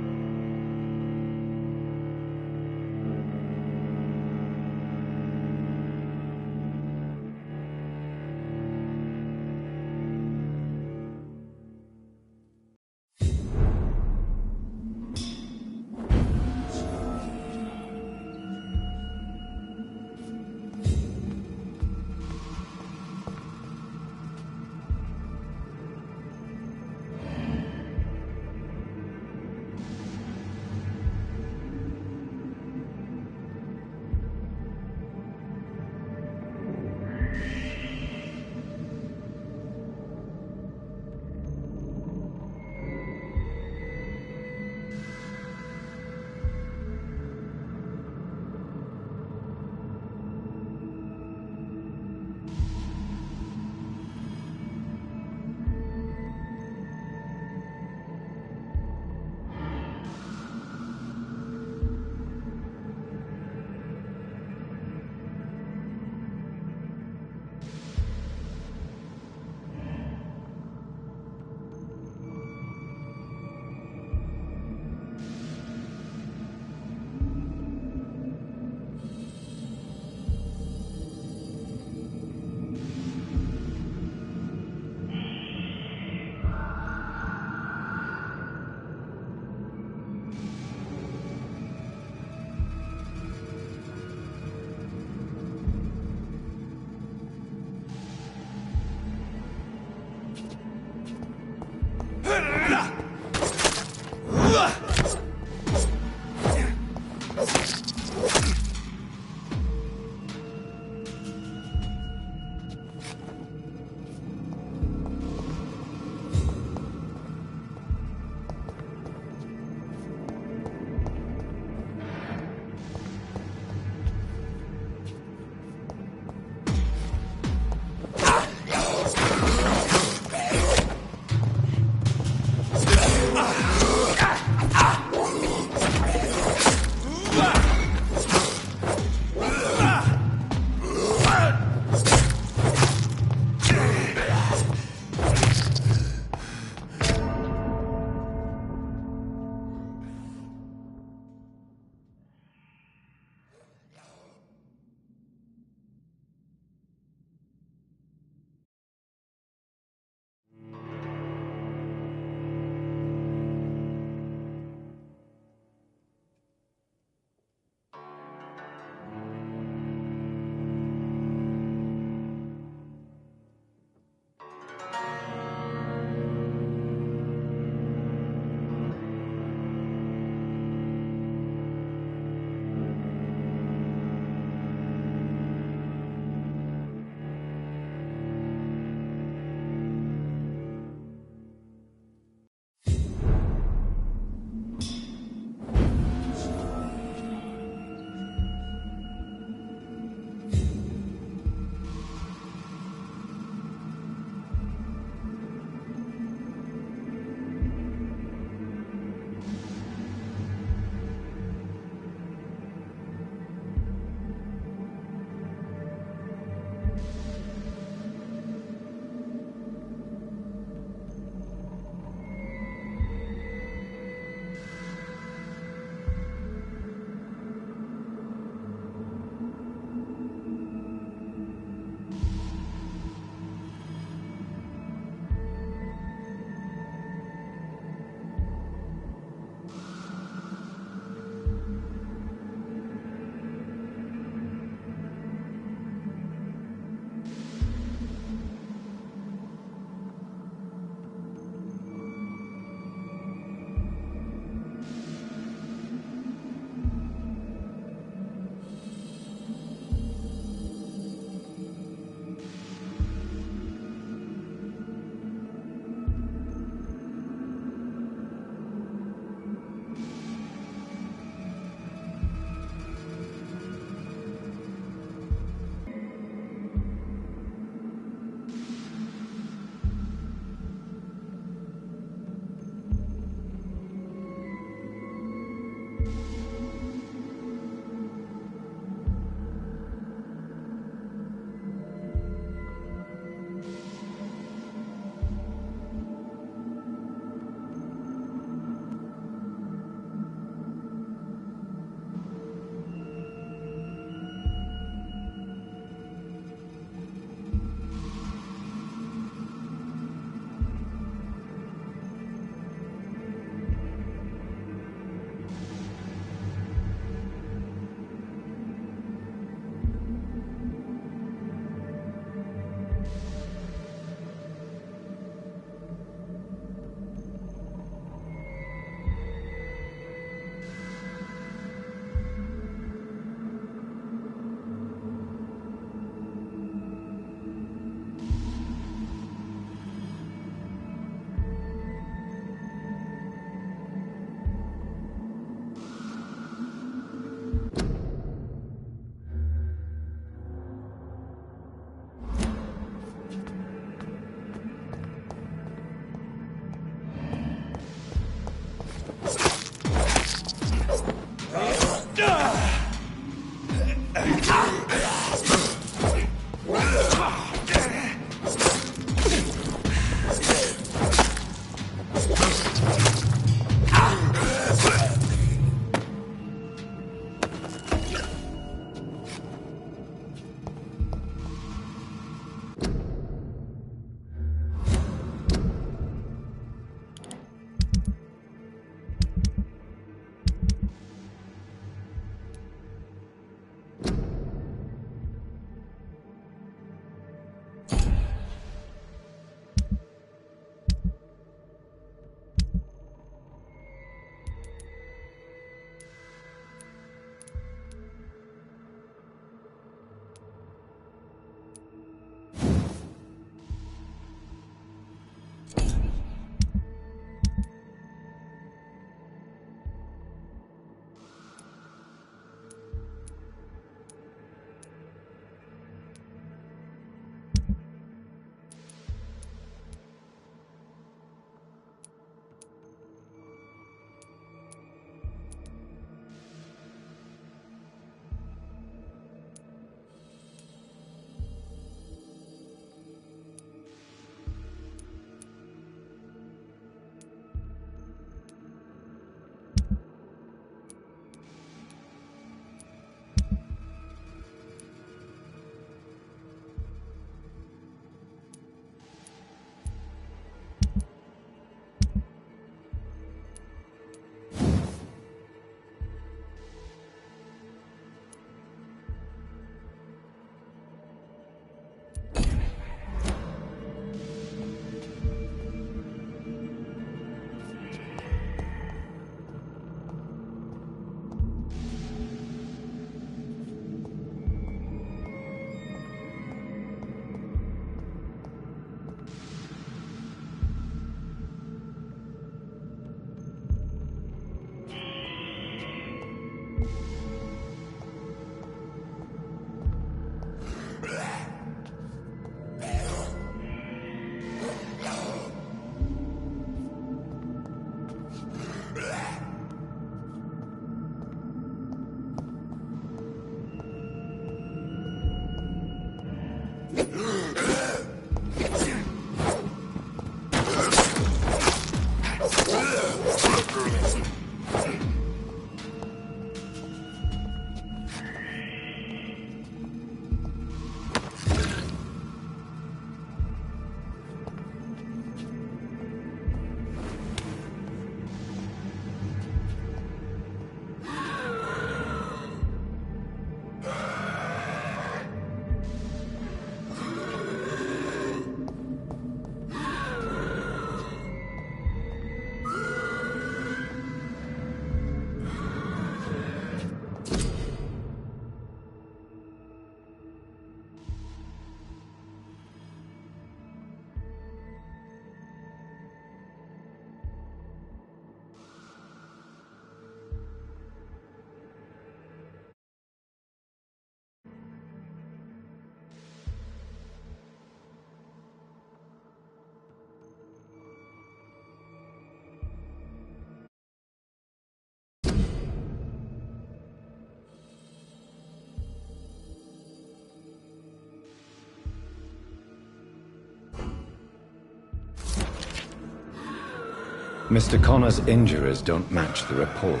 Mr. Connor's injuries don't match the report.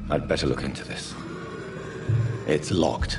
I'd better look into this. It's locked.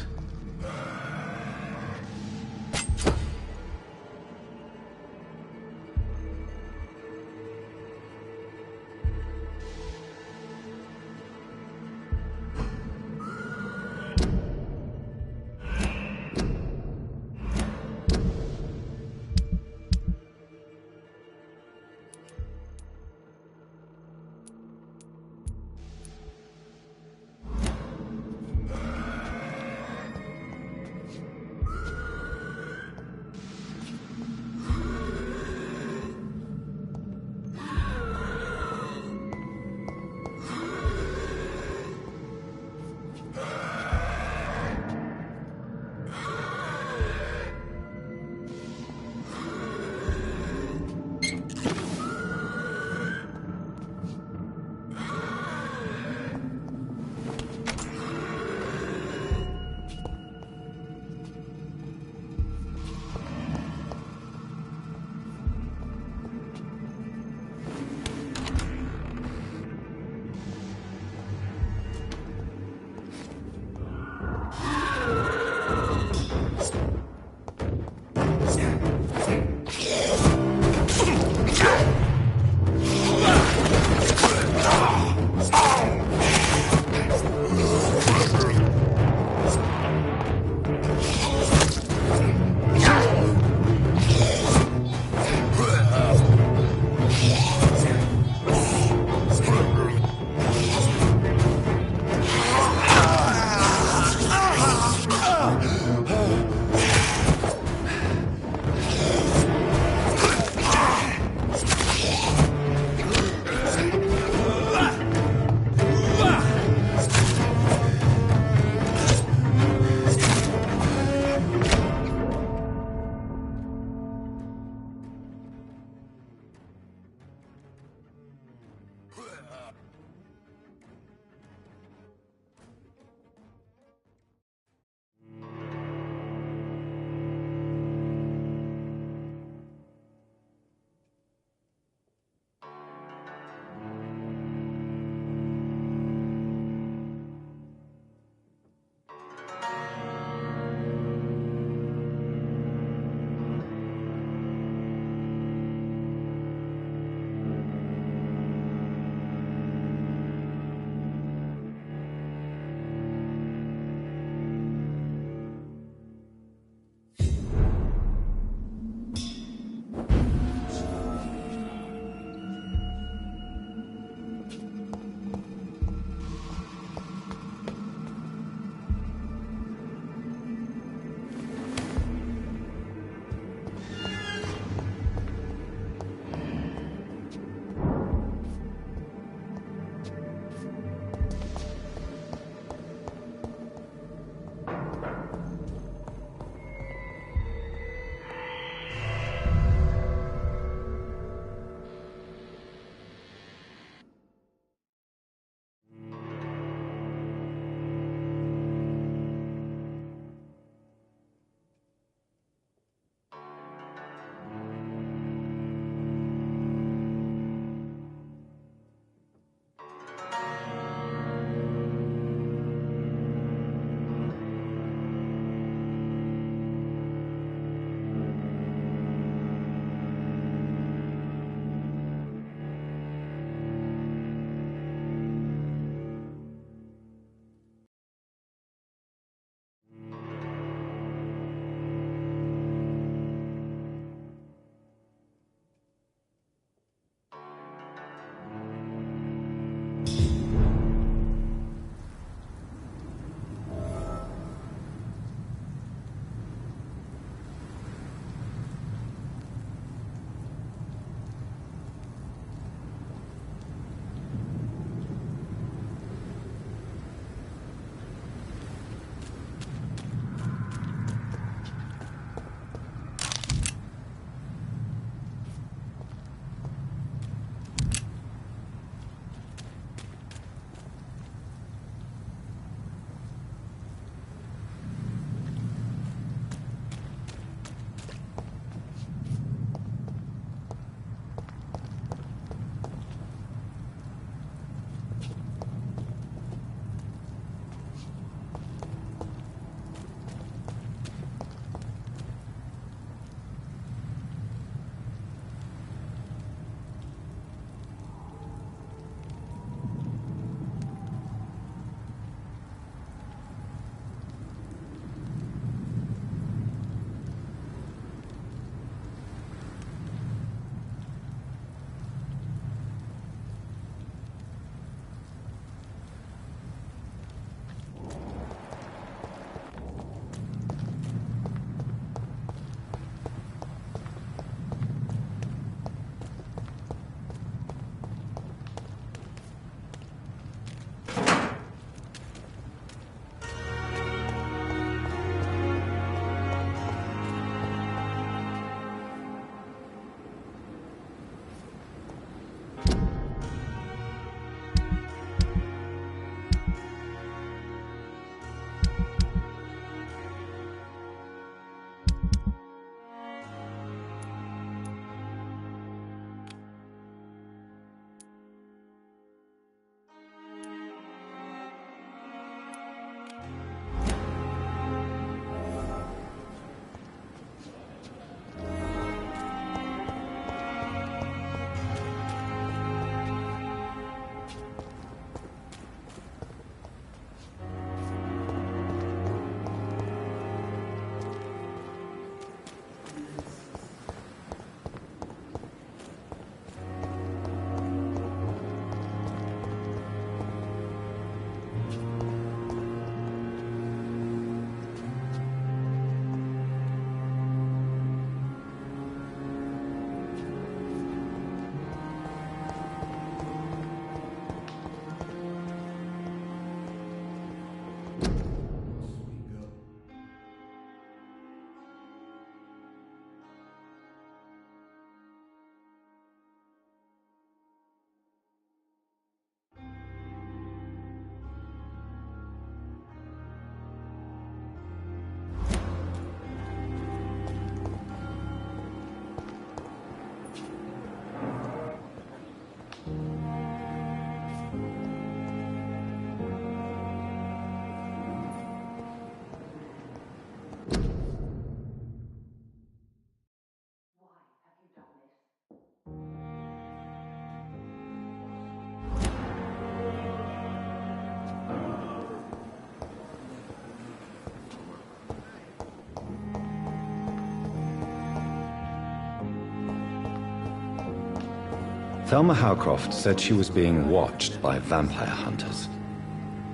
Thelma Howcroft said she was being watched by vampire hunters.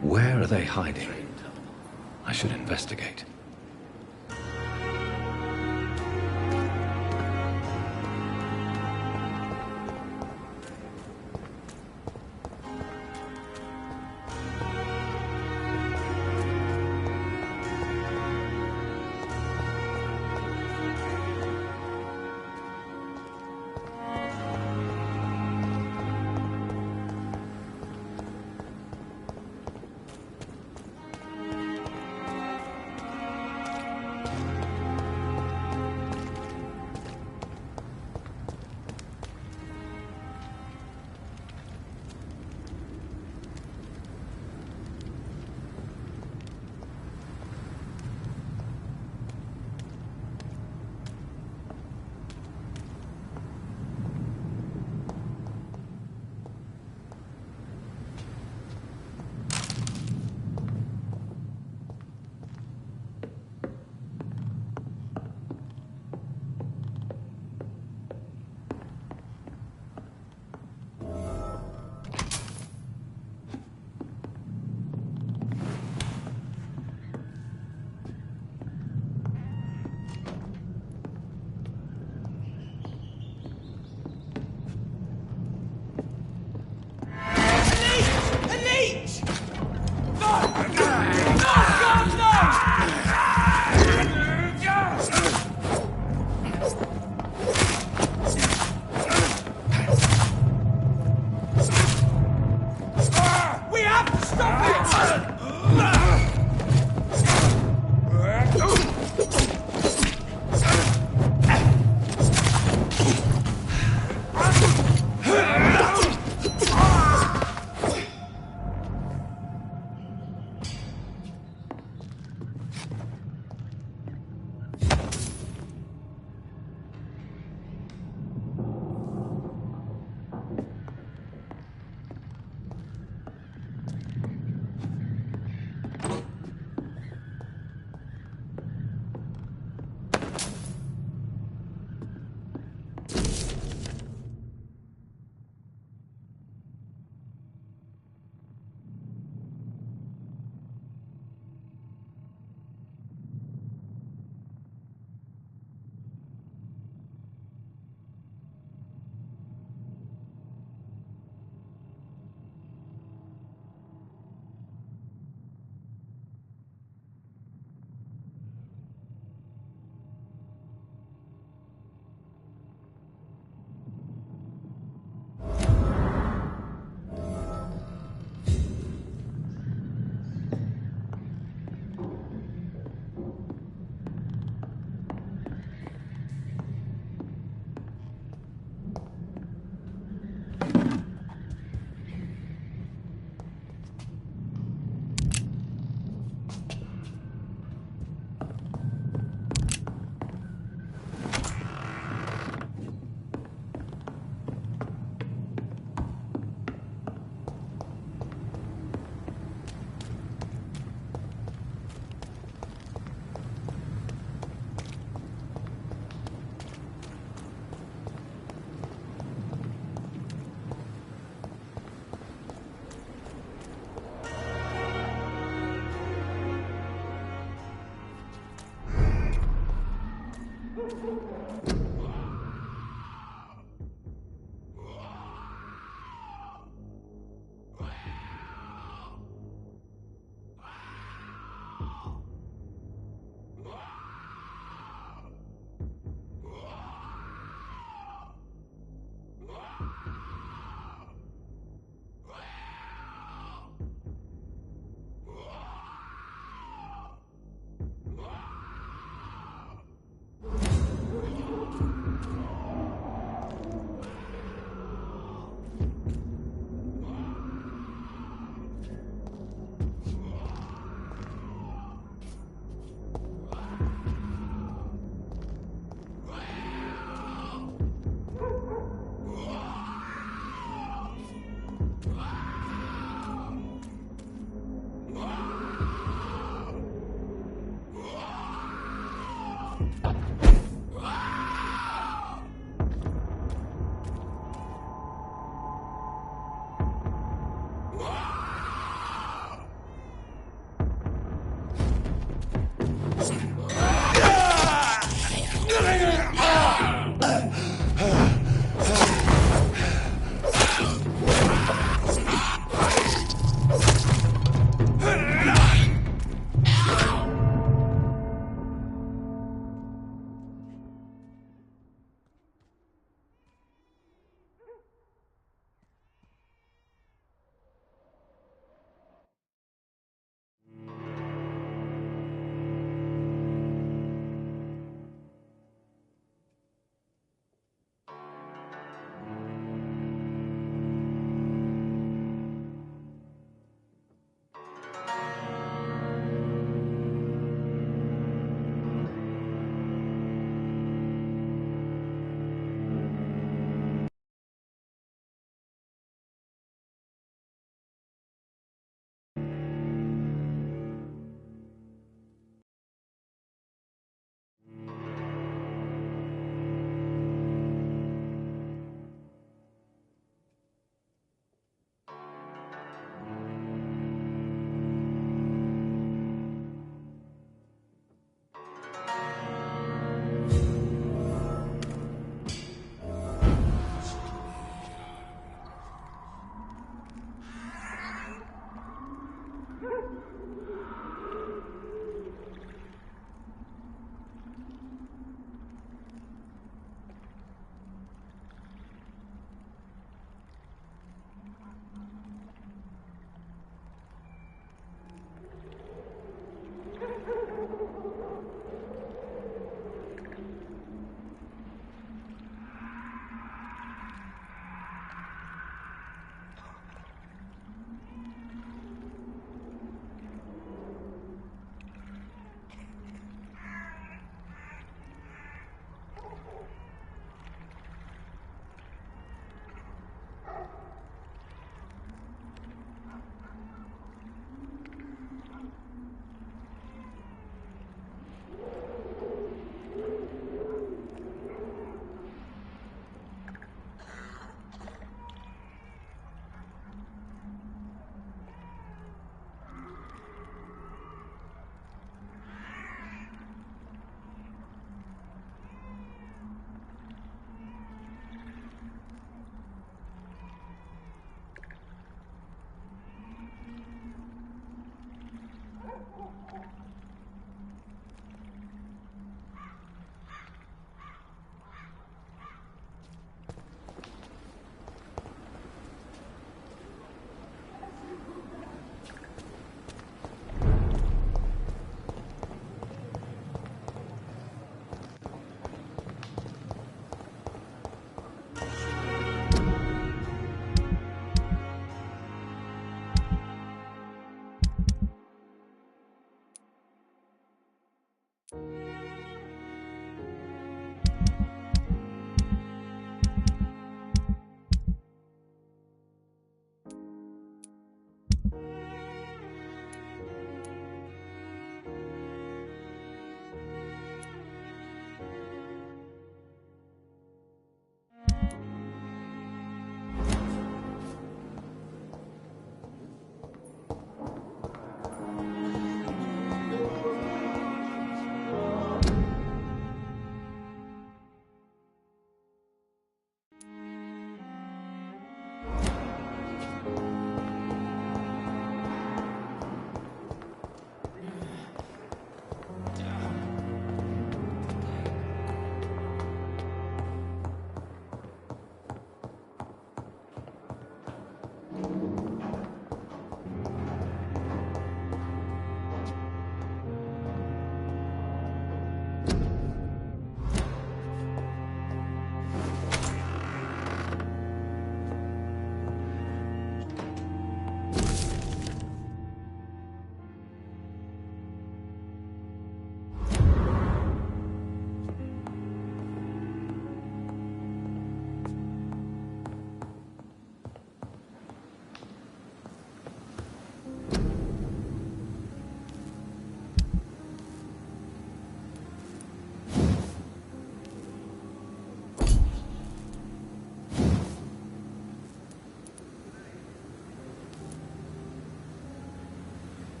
Where are they hiding? I should investigate.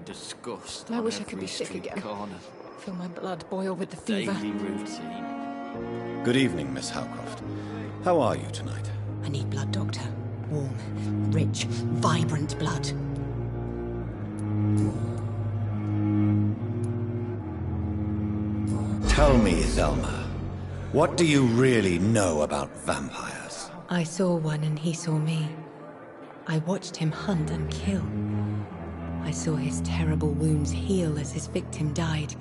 Disgust. I wish I could be sick again. Corner. Feel my blood boil with the fever. Daily routine. Good evening, Miss Howcroft. How are you tonight? I need blood, Doctor. Warm, rich, vibrant blood. Tell me, Zelma, what do you really know about vampires? I saw one and he saw me. I watched him hunt and kill. I saw his terrible wounds heal as his victim died.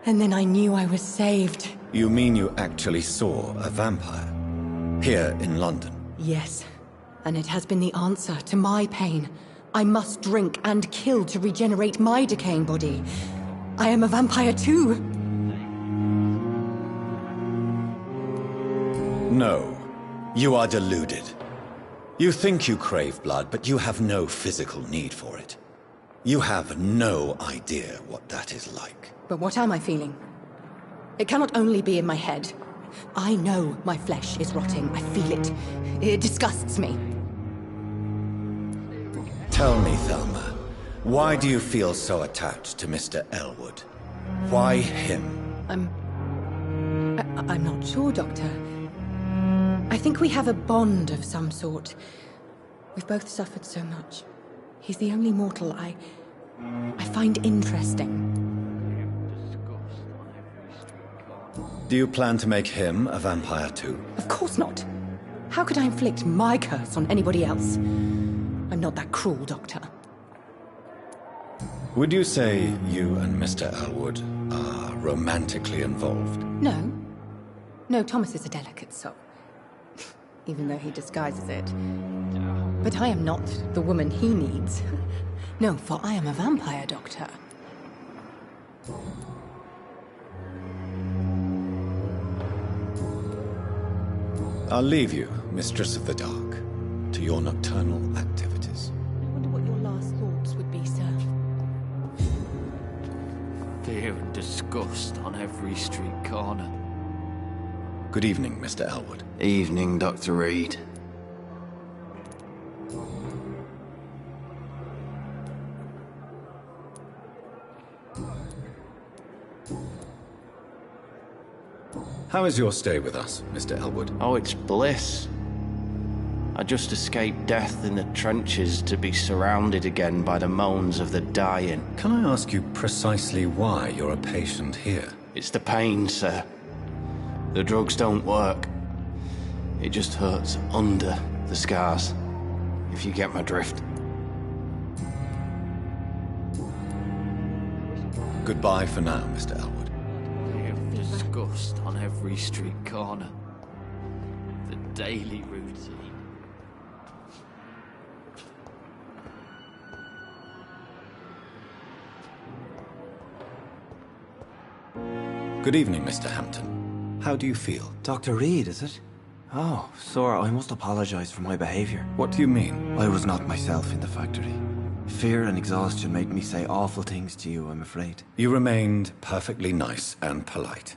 And then I knew I was saved. You mean you actually saw a vampire? Here in London? Yes. And it has been the answer to my pain. I must drink and kill to regenerate my decaying body. I am a vampire too. No. You are deluded. You think you crave blood, but you have no physical need for it. You have no idea what that is like. But what am I feeling? It cannot only be in my head. I know my flesh is rotting. I feel it. It disgusts me. Tell me, Thelma, why do you feel so attached to Mr. Elwood? Why him? I'm not sure, Doctor. I think we have a bond of some sort. We've both suffered so much. He's the only mortal I find interesting. Do you plan to make him a vampire too? Of course not. How could I inflict my curse on anybody else? I'm not that cruel, Doctor. Would you say you and Mr. Elwood are romantically involved? No. No, Thomas is a delicate soul. Even though he disguises it. But I am not the woman he needs. No, for I am a vampire, Doctor. I'll leave you, Mistress of the Dark, to your nocturnal activities. I wonder what your last thoughts would be, sir. Fear and disgust on every street corner. Good evening, Mr. Elwood. Evening, Dr. Reed. How is your stay with us, Mr. Elwood? Oh, it's bliss. I just escaped death in the trenches to be surrounded again by the moans of the dying. Can I ask you precisely why you're a patient here? It's the pain, sir. The drugs don't work. It just hurts under the scars, if you get my drift. Goodbye for now, Mr. Elwood. Disgust on every street corner. The daily routine. Good evening, Mr. Hampton. How do you feel? Dr. Reed, is it? Oh, sir, I must apologize for my behavior. What do you mean? I was not myself in the factory. Fear and exhaustion made me say awful things to you, I'm afraid. You remained perfectly nice and polite.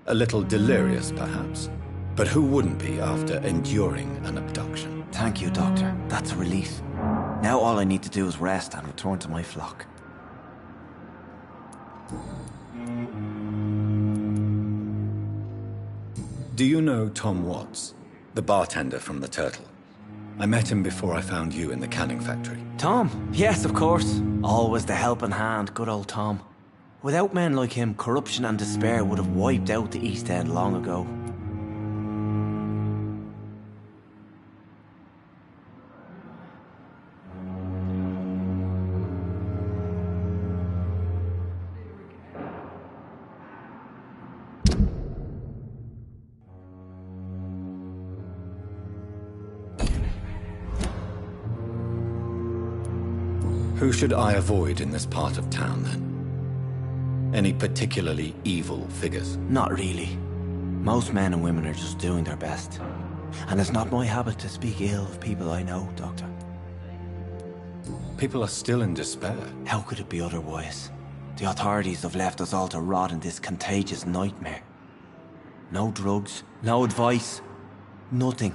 A little delirious, perhaps. But who wouldn't be after enduring an abduction? Thank you, Doctor. That's a relief. Now all I need to do is rest and return to my flock. Do you know Tom Watts, the bartender from the Turtle? I met him before I found you in the canning factory. Tom? Yes, of course. Always the helping hand, good old Tom. Without men like him, corruption and despair would have wiped out the East End long ago. Who should I avoid in this part of town, then? Any particularly evil figures? Not really. Most men and women are just doing their best. And it's not my habit to speak ill of people I know, Doctor. People are still in despair. How could it be otherwise? The authorities have left us all to rot in this contagious nightmare. No drugs, no advice, nothing.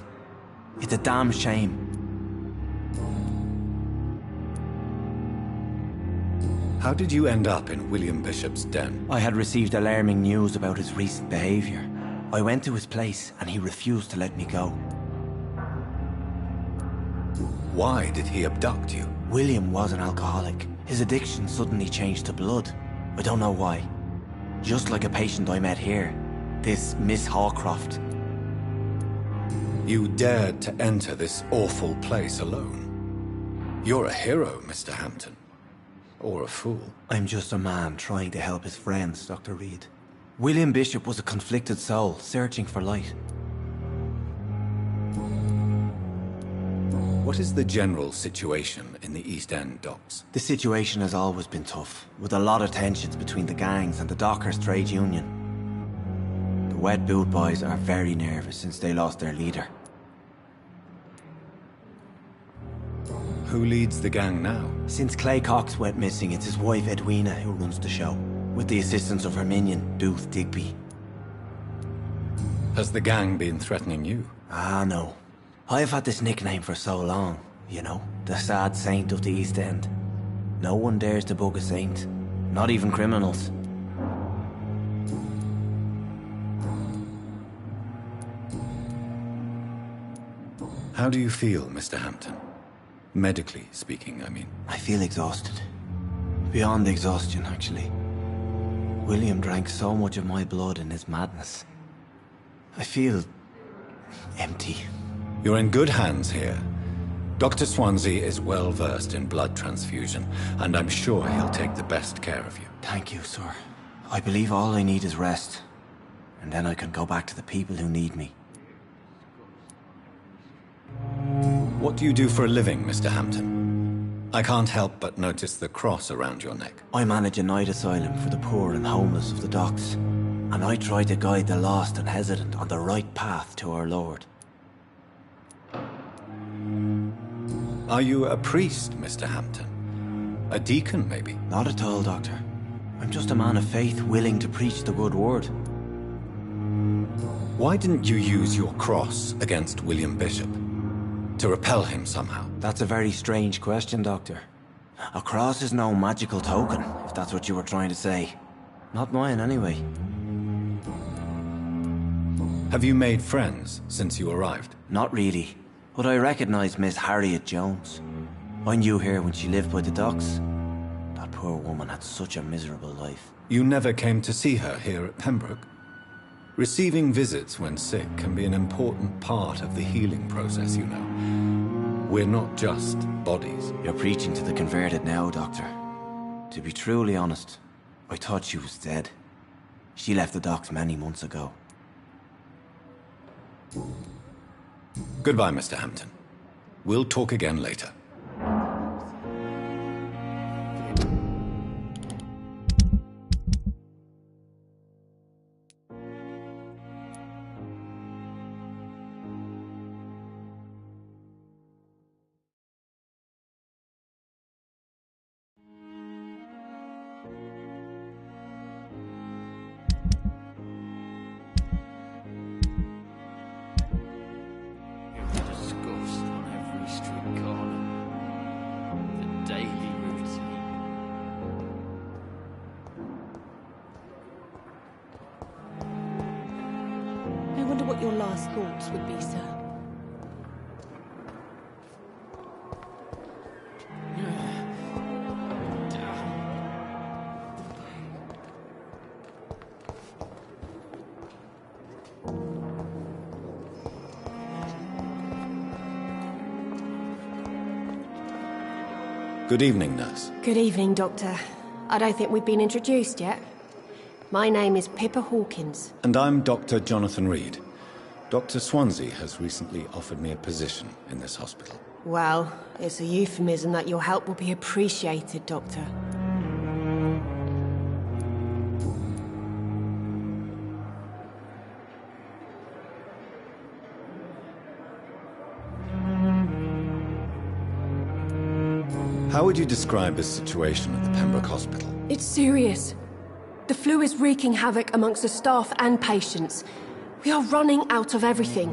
It's a damn shame. How did you end up in William Bishop's den? I had received alarming news about his recent behavior. I went to his place and he refused to let me go. Why did he abduct you? William was an alcoholic. His addiction suddenly changed to blood. I don't know why. Just like a patient I met here. This Miss Hawcroft. You dared to enter this awful place alone. You're a hero, Mr. Hampton. Or a fool. I'm just a man trying to help his friends, Dr. Reed. William Bishop was a conflicted soul, searching for light. What is the general situation in the East End docks? The situation has always been tough, with a lot of tensions between the gangs and the dockers' trade union. The wet boot boys are very nervous since they lost their leader. Who leads the gang now? Since Clay Cox went missing, it's his wife Edwina who runs the show, with the assistance of her minion, Booth Digby. Has the gang been threatening you? Ah, no. I've had this nickname for so long, you know, the sad saint of the East End. No one dares to bug a saint, not even criminals. How do you feel, Mr. Hampton? Medically speaking, I mean. I feel exhausted. Beyond exhaustion, actually. William drank so much of my blood in his madness. I feel empty. You're in good hands here. Dr. Swansea is well versed in blood transfusion, and I'm sure he'll take the best care of you. Thank you, sir. I believe all I need is rest. And then I can go back to the people who need me. What do you do for a living, Mr. Hampton? I can't help but notice the cross around your neck. I manage a night asylum for the poor and homeless of the docks. And I try to guide the lost and hesitant on the right path to our Lord. Are you a priest, Mr. Hampton? A deacon, maybe? Not at all, Doctor. I'm just a man of faith willing to preach the good word. Why didn't you use your cross against William Bishop? To repel him somehow? That's a very strange question, Doctor. A cross is no magical token, if that's what you were trying to say. Not mine, anyway. Have you made friends since you arrived? Not really, but I recognize Miss Harriet Jones. I knew her when she lived by the docks. That poor woman had such a miserable life. You never came to see her here at Pembroke? Receiving visits when sick can be an important part of the healing process, you know. We're not just bodies. You're preaching to the converted now, Doctor. To be truly honest, I thought she was dead. She left the docks many months ago. Goodbye, Mr. Hampton. We'll talk again later. what your last thoughts would be, sir. Good evening, nurse. Good evening, Doctor. I don't think we've been introduced yet. My name is Pippa Hawkins. And I'm Dr. Jonathan Reed. Dr. Swansea has recently offered me a position in this hospital. Well, it's a euphemism that your help will be appreciated, Doctor. How would you describe the situation at the Pembroke Hospital? It's serious. The flu is wreaking havoc amongst the staff and patients. We are running out of everything.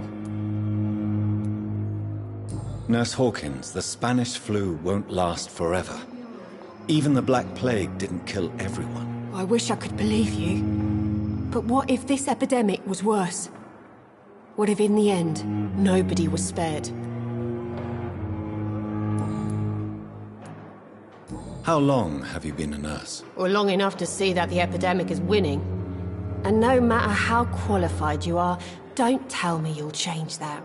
Nurse Hawkins, the Spanish flu won't last forever. Even the Black Plague didn't kill everyone. I wish I could believe you. But what if this epidemic was worse? What if in the end, nobody was spared? How long have you been a nurse? Well, long enough to see that the epidemic is winning. And no matter how qualified you are, don't tell me you'll change that.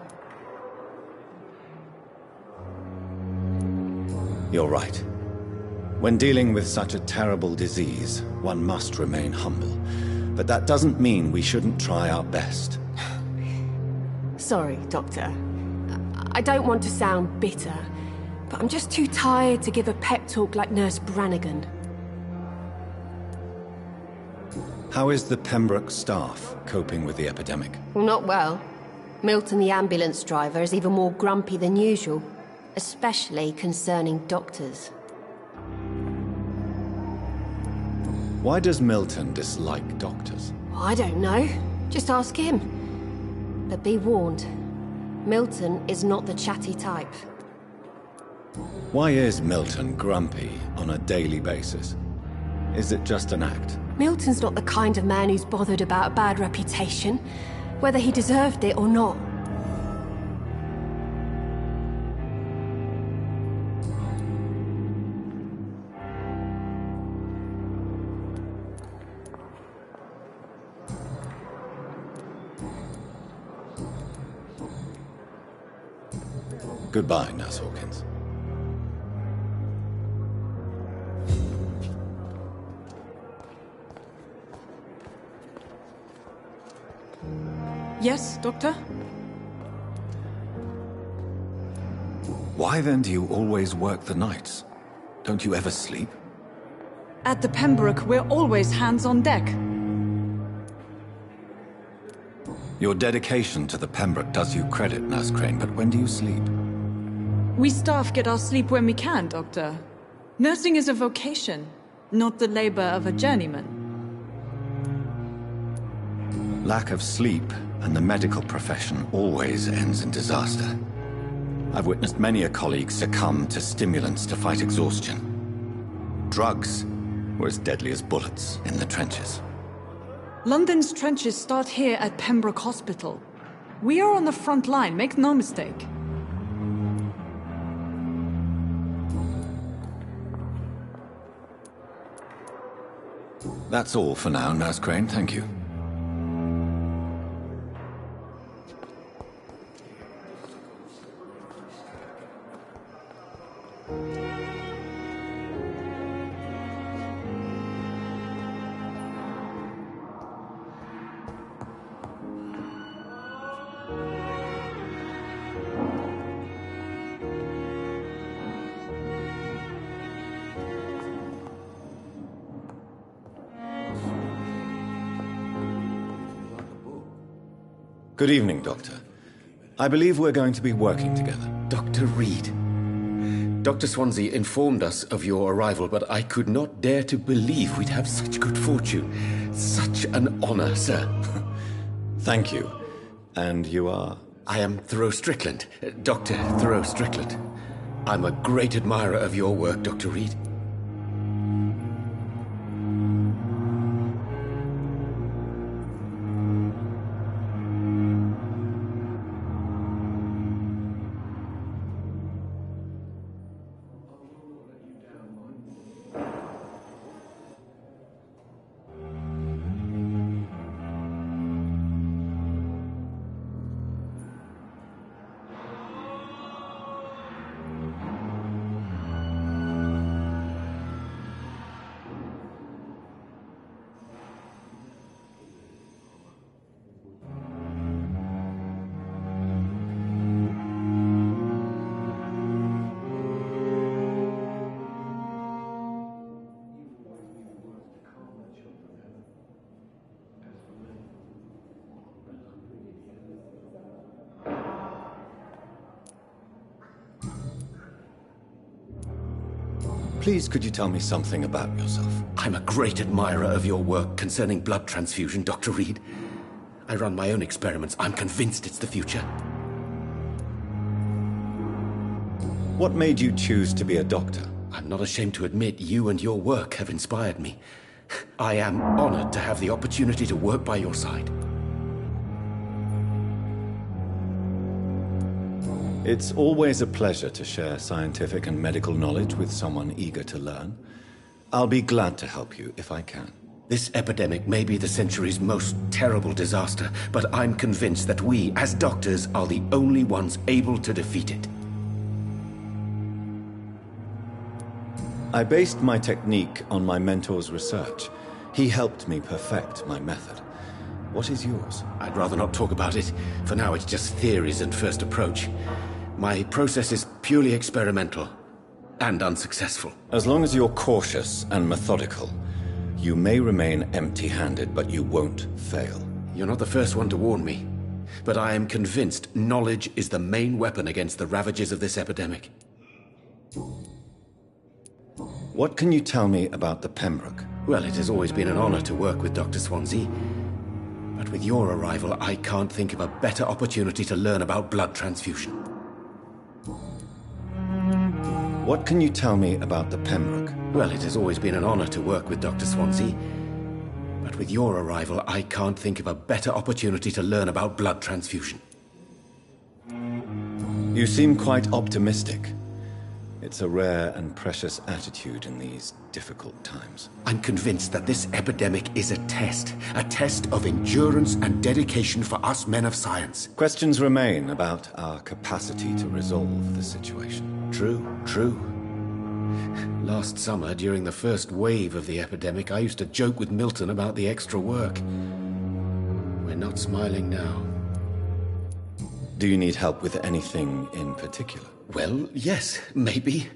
You're right. When dealing with such a terrible disease, one must remain humble. But that doesn't mean we shouldn't try our best. Sorry, Doctor. I don't want to sound bitter, but I'm just too tired to give a pep talk like Nurse Brannigan. How is the Pembroke staff coping with the epidemic? Well, not well. Milton, the ambulance driver, is even more grumpy than usual, especially concerning doctors. Why does Milton dislike doctors? I don't know. Just ask him. But be warned, Milton is not the chatty type. Why is Milton grumpy on a daily basis? Is it just an act? Milton's not the kind of man who's bothered about a bad reputation, whether he deserved it or not. Goodbye, Nurse Hawkins. Yes, Doctor? Why then do you always work the nights? Don't you ever sleep? At the Pembroke, we're always hands on deck. Your dedication to the Pembroke does you credit, Nurse Crane, but when do you sleep? We staff get our sleep when we can, Doctor. Nursing is a vocation, not the labor of a journeyman. Lack of sleep and the medical profession always ends in disaster. I've witnessed many a colleague succumb to stimulants to fight exhaustion. Drugs were as deadly as bullets in the trenches. London's trenches start here at Pembroke Hospital. We are on the front line, make no mistake. That's all for now, Nurse Crane, thank you. Good evening, Doctor. I believe we're going to be working together. Dr. Reed. Dr. Swansea informed us of your arrival, but I could not dare to believe we'd have such good fortune. Such an honor, sir. Thank you. And you are? I am Thoreau Strickland, Dr. Thoreau Strickland. I'm a great admirer of your work, Dr. Reed. Please, could you tell me something about yourself? I'm a great admirer of your work concerning blood transfusion, Dr. Reed. I run my own experiments. I'm convinced it's the future. What made you choose to be a doctor? I'm not ashamed to admit you and your work have inspired me. I am honored to have the opportunity to work by your side. It's always a pleasure to share scientific and medical knowledge with someone eager to learn. I'll be glad to help you if I can. This epidemic may be the century's most terrible disaster, but I'm convinced that we, as doctors, are the only ones able to defeat it. I based my technique on my mentor's research. He helped me perfect my method. What is yours? I'd rather not talk about it. For now, it's just theories and first approach. My process is purely experimental and unsuccessful. As long as you're cautious and methodical, you may remain empty-handed, but you won't fail. You're not the first one to warn me, but I am convinced knowledge is the main weapon against the ravages of this epidemic. What can you tell me about the Pembroke? Well, it has always been an honor to work with Dr. Swansea. But with your arrival, I can't think of a better opportunity to learn about blood transfusion. What can you tell me about the Pembroke? Well, it has always been an honor to work with Dr. Swansea. But with your arrival, I can't think of a better opportunity to learn about blood transfusion. You seem quite optimistic. It's a rare and precious attitude in these difficult times. I'm convinced that this epidemic is a test of endurance and dedication for us men of science. Questions remain about our capacity to resolve the situation. True. Last summer, during the first wave of the epidemic, I used to joke with Milton about the extra work. We're not smiling now. Do you need help with anything in particular? Well, yes, maybe.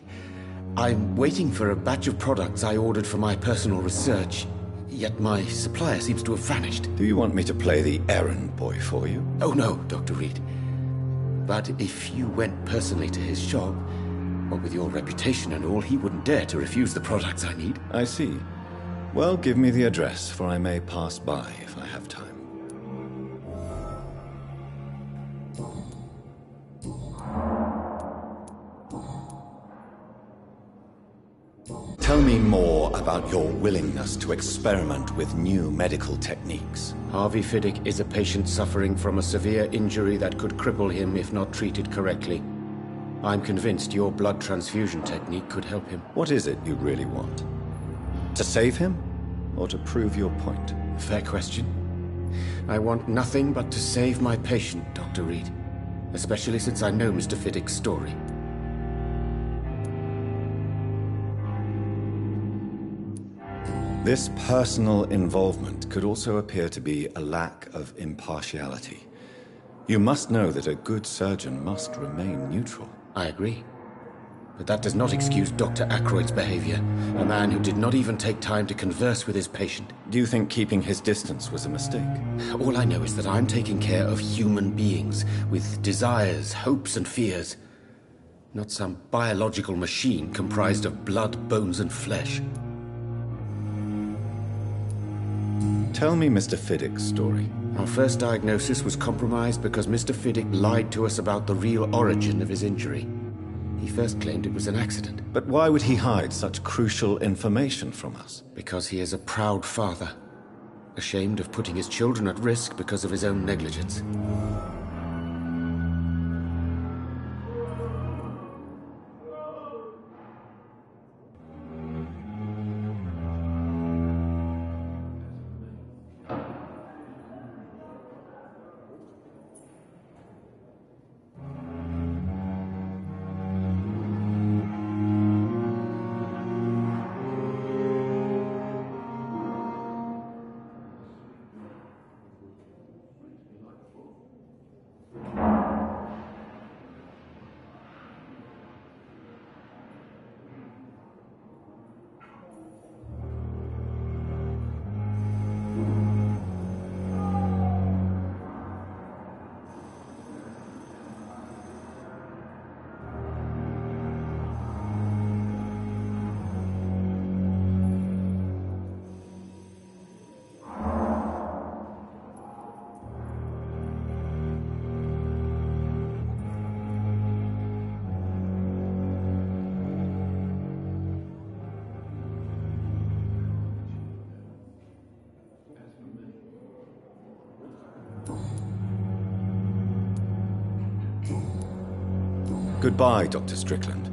I'm waiting for a batch of products I ordered for my personal research, yet my supplier seems to have vanished. Do you want me to play the errand boy for you? Oh no, Dr. Reed. But if you went personally to his shop, what with your reputation and all, he wouldn't dare to refuse the products I need. I see. Well, give me the address, for I may pass by if I have time. Tell me more about your willingness to experiment with new medical techniques. Harvey Fiddick is a patient suffering from a severe injury that could cripple him if not treated correctly. I'm convinced your blood transfusion technique could help him. What is it you really want? To save him, or to prove your point? Fair question. I want nothing but to save my patient, Dr. Reed. Especially since I know Mr. Fiddick's story. This personal involvement could also appear to be a lack of impartiality. You must know that a good surgeon must remain neutral. I agree. But that does not excuse Dr. Ackroyd's behavior, a man who did not even take time to converse with his patient. Do you think keeping his distance was a mistake? All I know is that I'm taking care of human beings with desires, hopes, and fears. Not some biological machine comprised of blood, bones, and flesh. Tell me Mr. Fiddick's story. Our first diagnosis was compromised because Mr. Fiddick lied to us about the real origin of his injury. He first claimed it was an accident. But why would he hide such crucial information from us? Because he is a proud father, ashamed of putting his children at risk because of his own negligence. Goodbye, Dr. Strickland.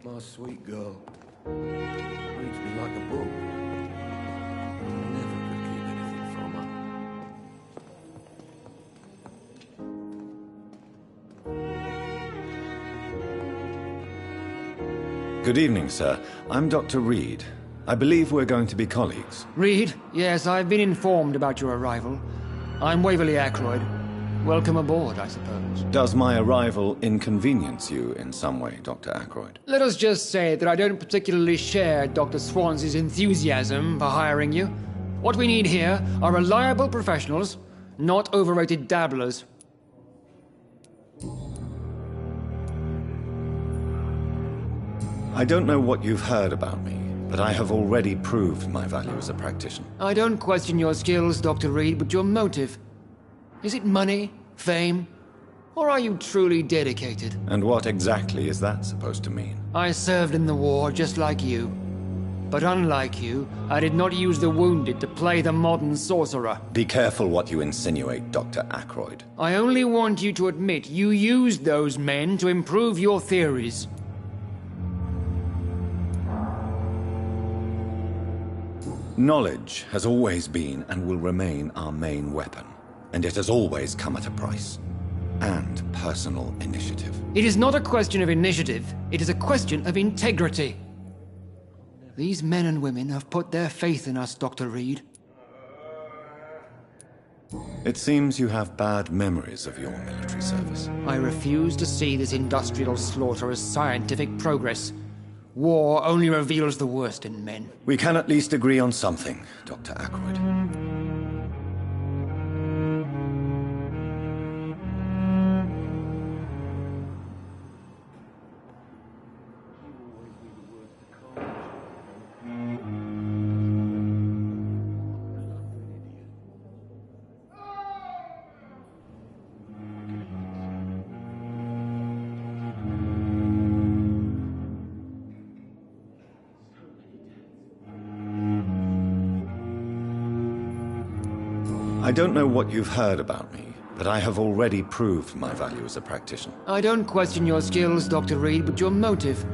My sweet girl. Reads me like a book. Never could keep anything from her. Good evening, sir. I'm Dr. Reed. I believe we're going to be colleagues. Reed? Yes, I've been informed about your arrival. I'm Waverly Ackroyd. Welcome aboard, I suppose. Does my arrival inconvenience you in some way, Dr. Ackroyd? Let us just say that I don't particularly share Dr. Swans's enthusiasm for hiring you. What we need here are reliable professionals, not overrated dabblers. I don't know what you've heard about me, but I have already proved my value as a practitioner. I don't question your skills, Dr. Reed, but your motive. Is it money, fame, or are you truly dedicated? And what exactly is that supposed to mean? I served in the war just like you. But unlike you, I did not use the wounded to play the modern sorcerer. Be careful what you insinuate, Dr. Ackroyd. I only want you to admit you used those men to improve your theories. Knowledge has always been and will remain our main weapon. And it has always come at a price. And personal initiative. It is not a question of initiative. It is a question of integrity. These men and women have put their faith in us, Dr. Reed. It seems you have bad memories of your military service. I refuse to see this industrial slaughter as scientific progress. War only reveals the worst in men. We can at least agree on something, Dr. Ackroyd. I don't know what you've heard about me, but I have already proved my value as a practitioner. I don't question your skills, Dr. Reed, but your motive.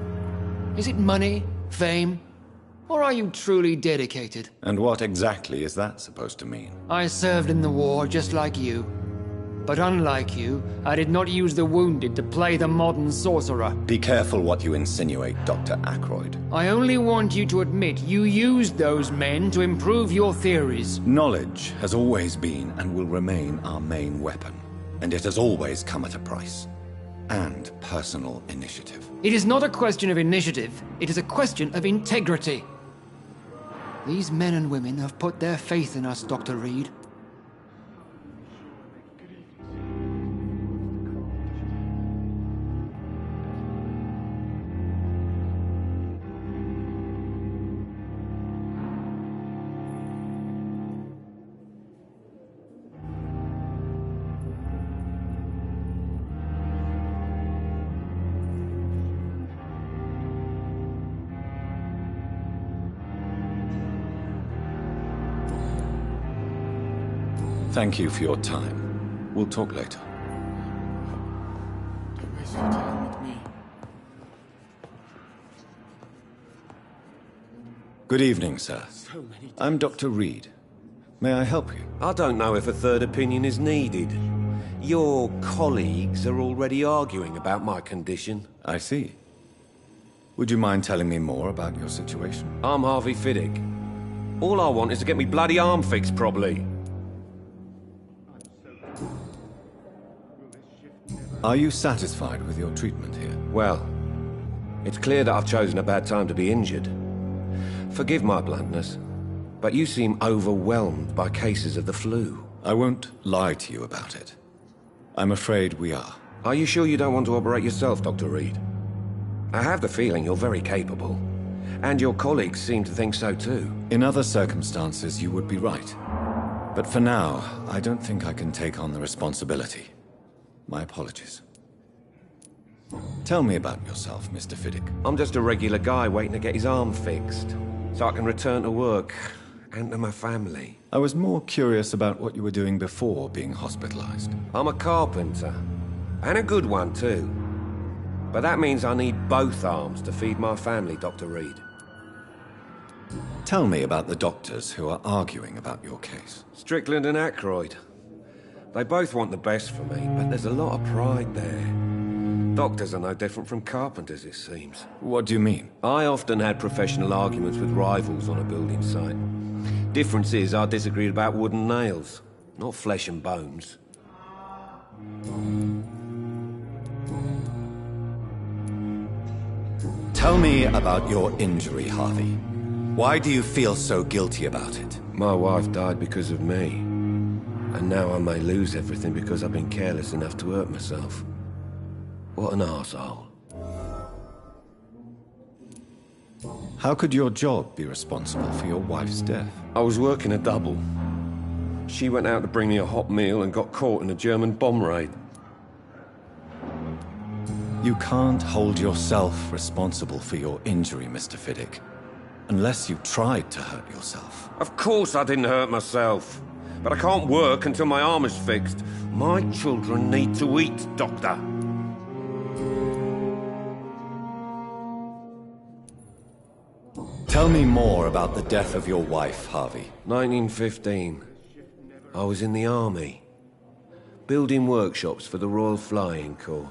Is it money, fame, or are you truly dedicated? And what exactly is that supposed to mean? I served in the war just like you. But unlike you, I did not use the wounded to play the modern sorcerer. Be careful what you insinuate, Dr. Ackroyd. I only want you to admit you used those men to improve your theories. Knowledge has always been and will remain our main weapon. And it has always come at a price. And personal initiative. It is not a question of initiative. It is a question of integrity. These men and women have put their faith in us, Dr. Reed. Thank you for your time. We'll talk later. Don't waste your time with me. Good evening, sir. I'm Dr. Reed. May I help you? I don't know if a third opinion is needed. Your colleagues are already arguing about my condition. I see. Would you mind telling me more about your situation? I'm Harvey Fiddick. All I want is to get me bloody arm fixed properly. Are you satisfied with your treatment here? Well, it's clear that I've chosen a bad time to be injured. Forgive my bluntness, but you seem overwhelmed by cases of the flu. I won't lie to you about it. I'm afraid we are. Are you sure you don't want to operate yourself, Dr. Reed? I have the feeling you're very capable, and your colleagues seem to think so too. In other circumstances, you would be right. But for now, I don't think I can take on the responsibility. My apologies. Tell me about yourself, Mr. Fiddick. I'm just a regular guy waiting to get his arm fixed, so I can return to work and to my family. I was more curious about what you were doing before being hospitalized. I'm a carpenter, and a good one too. But that means I need both arms to feed my family, Dr. Reed. Tell me about the doctors who are arguing about your case. Strickland and Aykroyd. They both want the best for me, but there's a lot of pride there. Doctors are no different from carpenters, it seems. What do you mean? I often had professional arguments with rivals on a building site. Difference is, I disagreed about wooden nails, not flesh and bones. Tell me about your injury, Harvey. Why do you feel so guilty about it? My wife died because of me. And now I may lose everything because I've been careless enough to hurt myself. What an arsehole. How could your job be responsible for your wife's death? I was working a double. She went out to bring me a hot meal and got caught in a German bomb raid. You can't hold yourself responsible for your injury, Mr. Fiddick. Unless you tried to hurt yourself. Of course I didn't hurt myself. But I can't work until my arm is fixed. My children need to eat, Doctor. Tell me more about the death of your wife, Harvey. 1915. I was in the army. Building workshops for the Royal Flying Corps.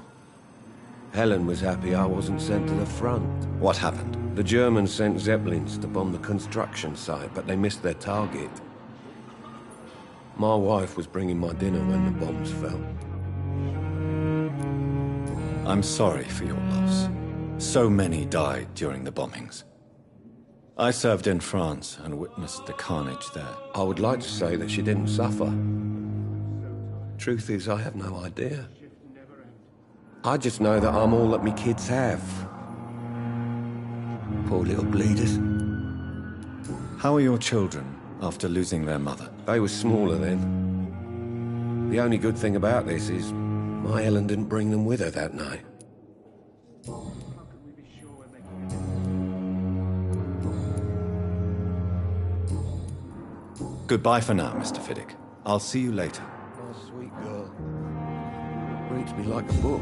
Helen was happy I wasn't sent to the front. What happened? The Germans sent Zeppelins to bomb the construction site, but they missed their target. My wife was bringing my dinner when the bombs fell. I'm sorry for your loss. So many died during the bombings. I served in France and witnessed the carnage there. I would like to say that she didn't suffer. Truth is, I have no idea. I just know that I'm all that me kids have. Poor little bleeders. How are your children after losing their mother? They were smaller then. The only good thing about this is my Helen didn't bring them with her that night. Goodbye for now, Mr. Fiddick. I'll see you later. Oh, sweet girl. Reads me like a book.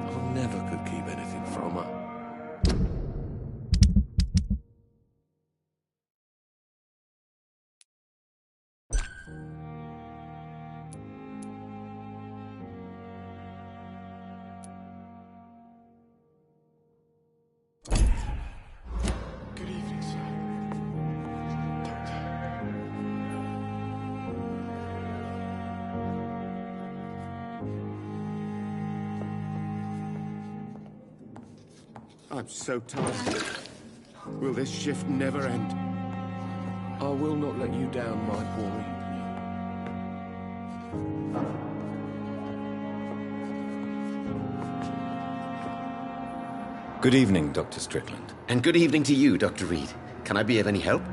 I never could keep anything from her. Good evening, sir. I'm so tired. Will this shift never end? I will not let you down, my boy. Good evening, Dr. Strickland. And good evening to you, Dr. Reed. Can I be of any help?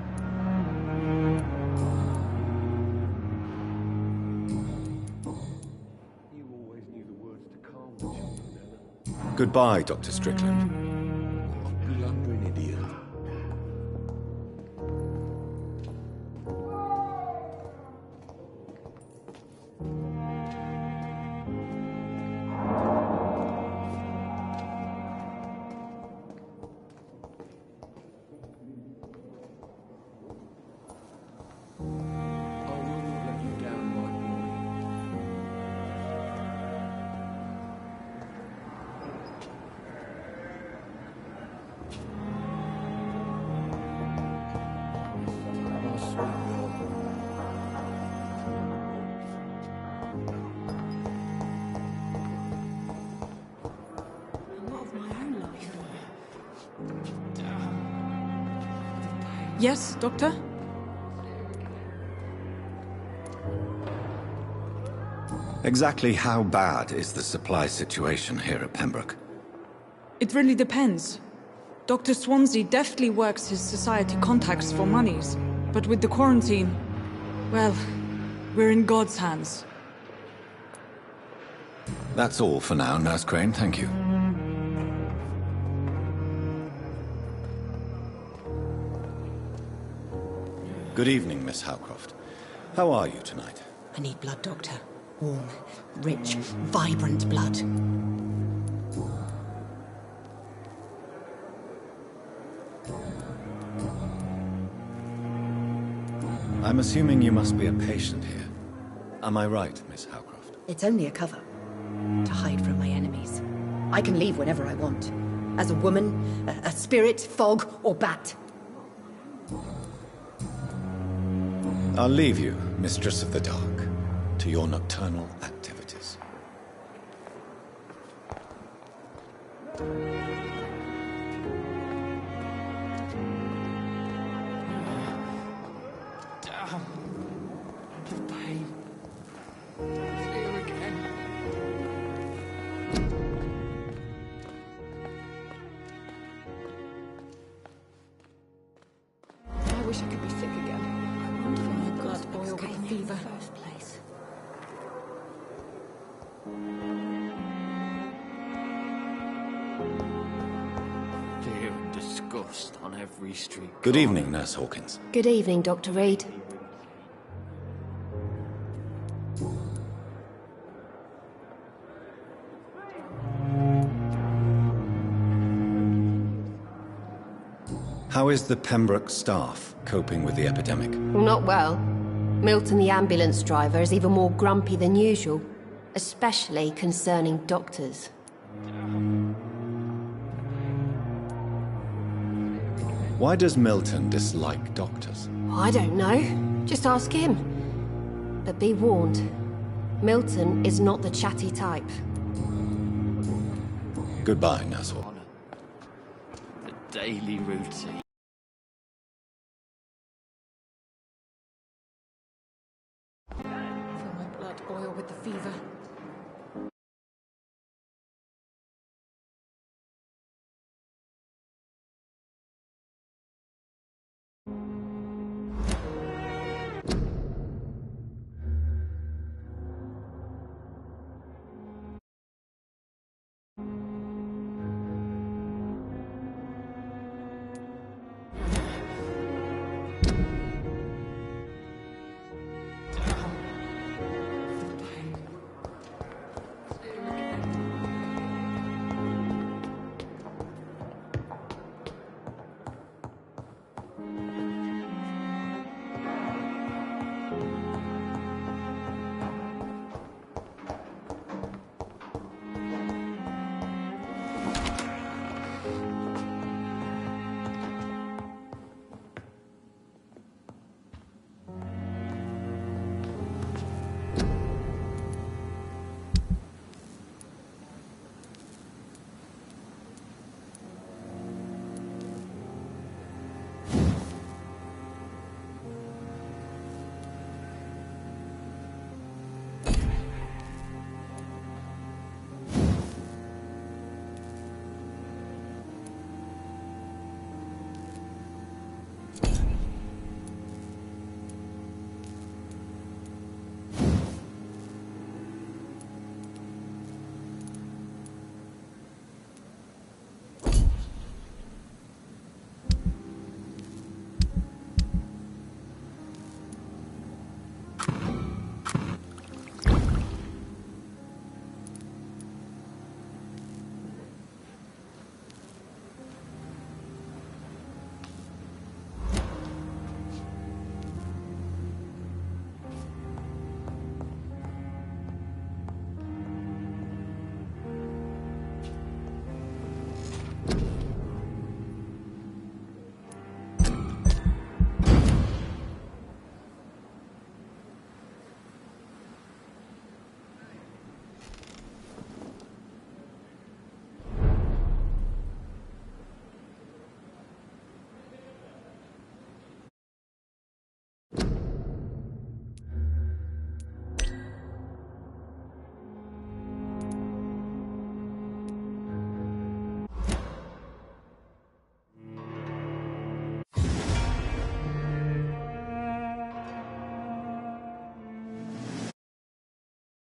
You always knew the words to calm the children, Ellen. Goodbye, Dr. Strickland. Blundering idiot. Yes, Doctor? Exactly how bad is the supply situation here at Pembroke? It really depends. Dr. Swansea deftly works his society contacts for monies. But with the quarantine, well, we're in God's hands. That's all for now, Nurse Crane. Thank you. Good evening, Miss Howcroft. How are you tonight? I need blood, Doctor. Warm, rich, vibrant blood. I'm assuming you must be a patient here. Am I right, Miss Howcroft? It's only a cover. To hide from my enemies. I can leave whenever I want. As a woman, a spirit, fog, or bat. I'll leave you, Mistress of the Dark, to your nocturnal activities. Damn. The pain. Here again. I wish I could be sick again. I wonder if my blood boiled with fever. First place. Fear and disgust on every street. Good evening, Nurse Hawkins. Good evening, Dr. Reed. How is the Pembroke staff coping with the epidemic? Not well. Milton, the ambulance driver, is even more grumpy than usual. Especially concerning doctors. Why does Milton dislike doctors? I don't know. Just ask him. But be warned. Milton is not the chatty type. Goodbye, Nurse Hawkins. The daily routine.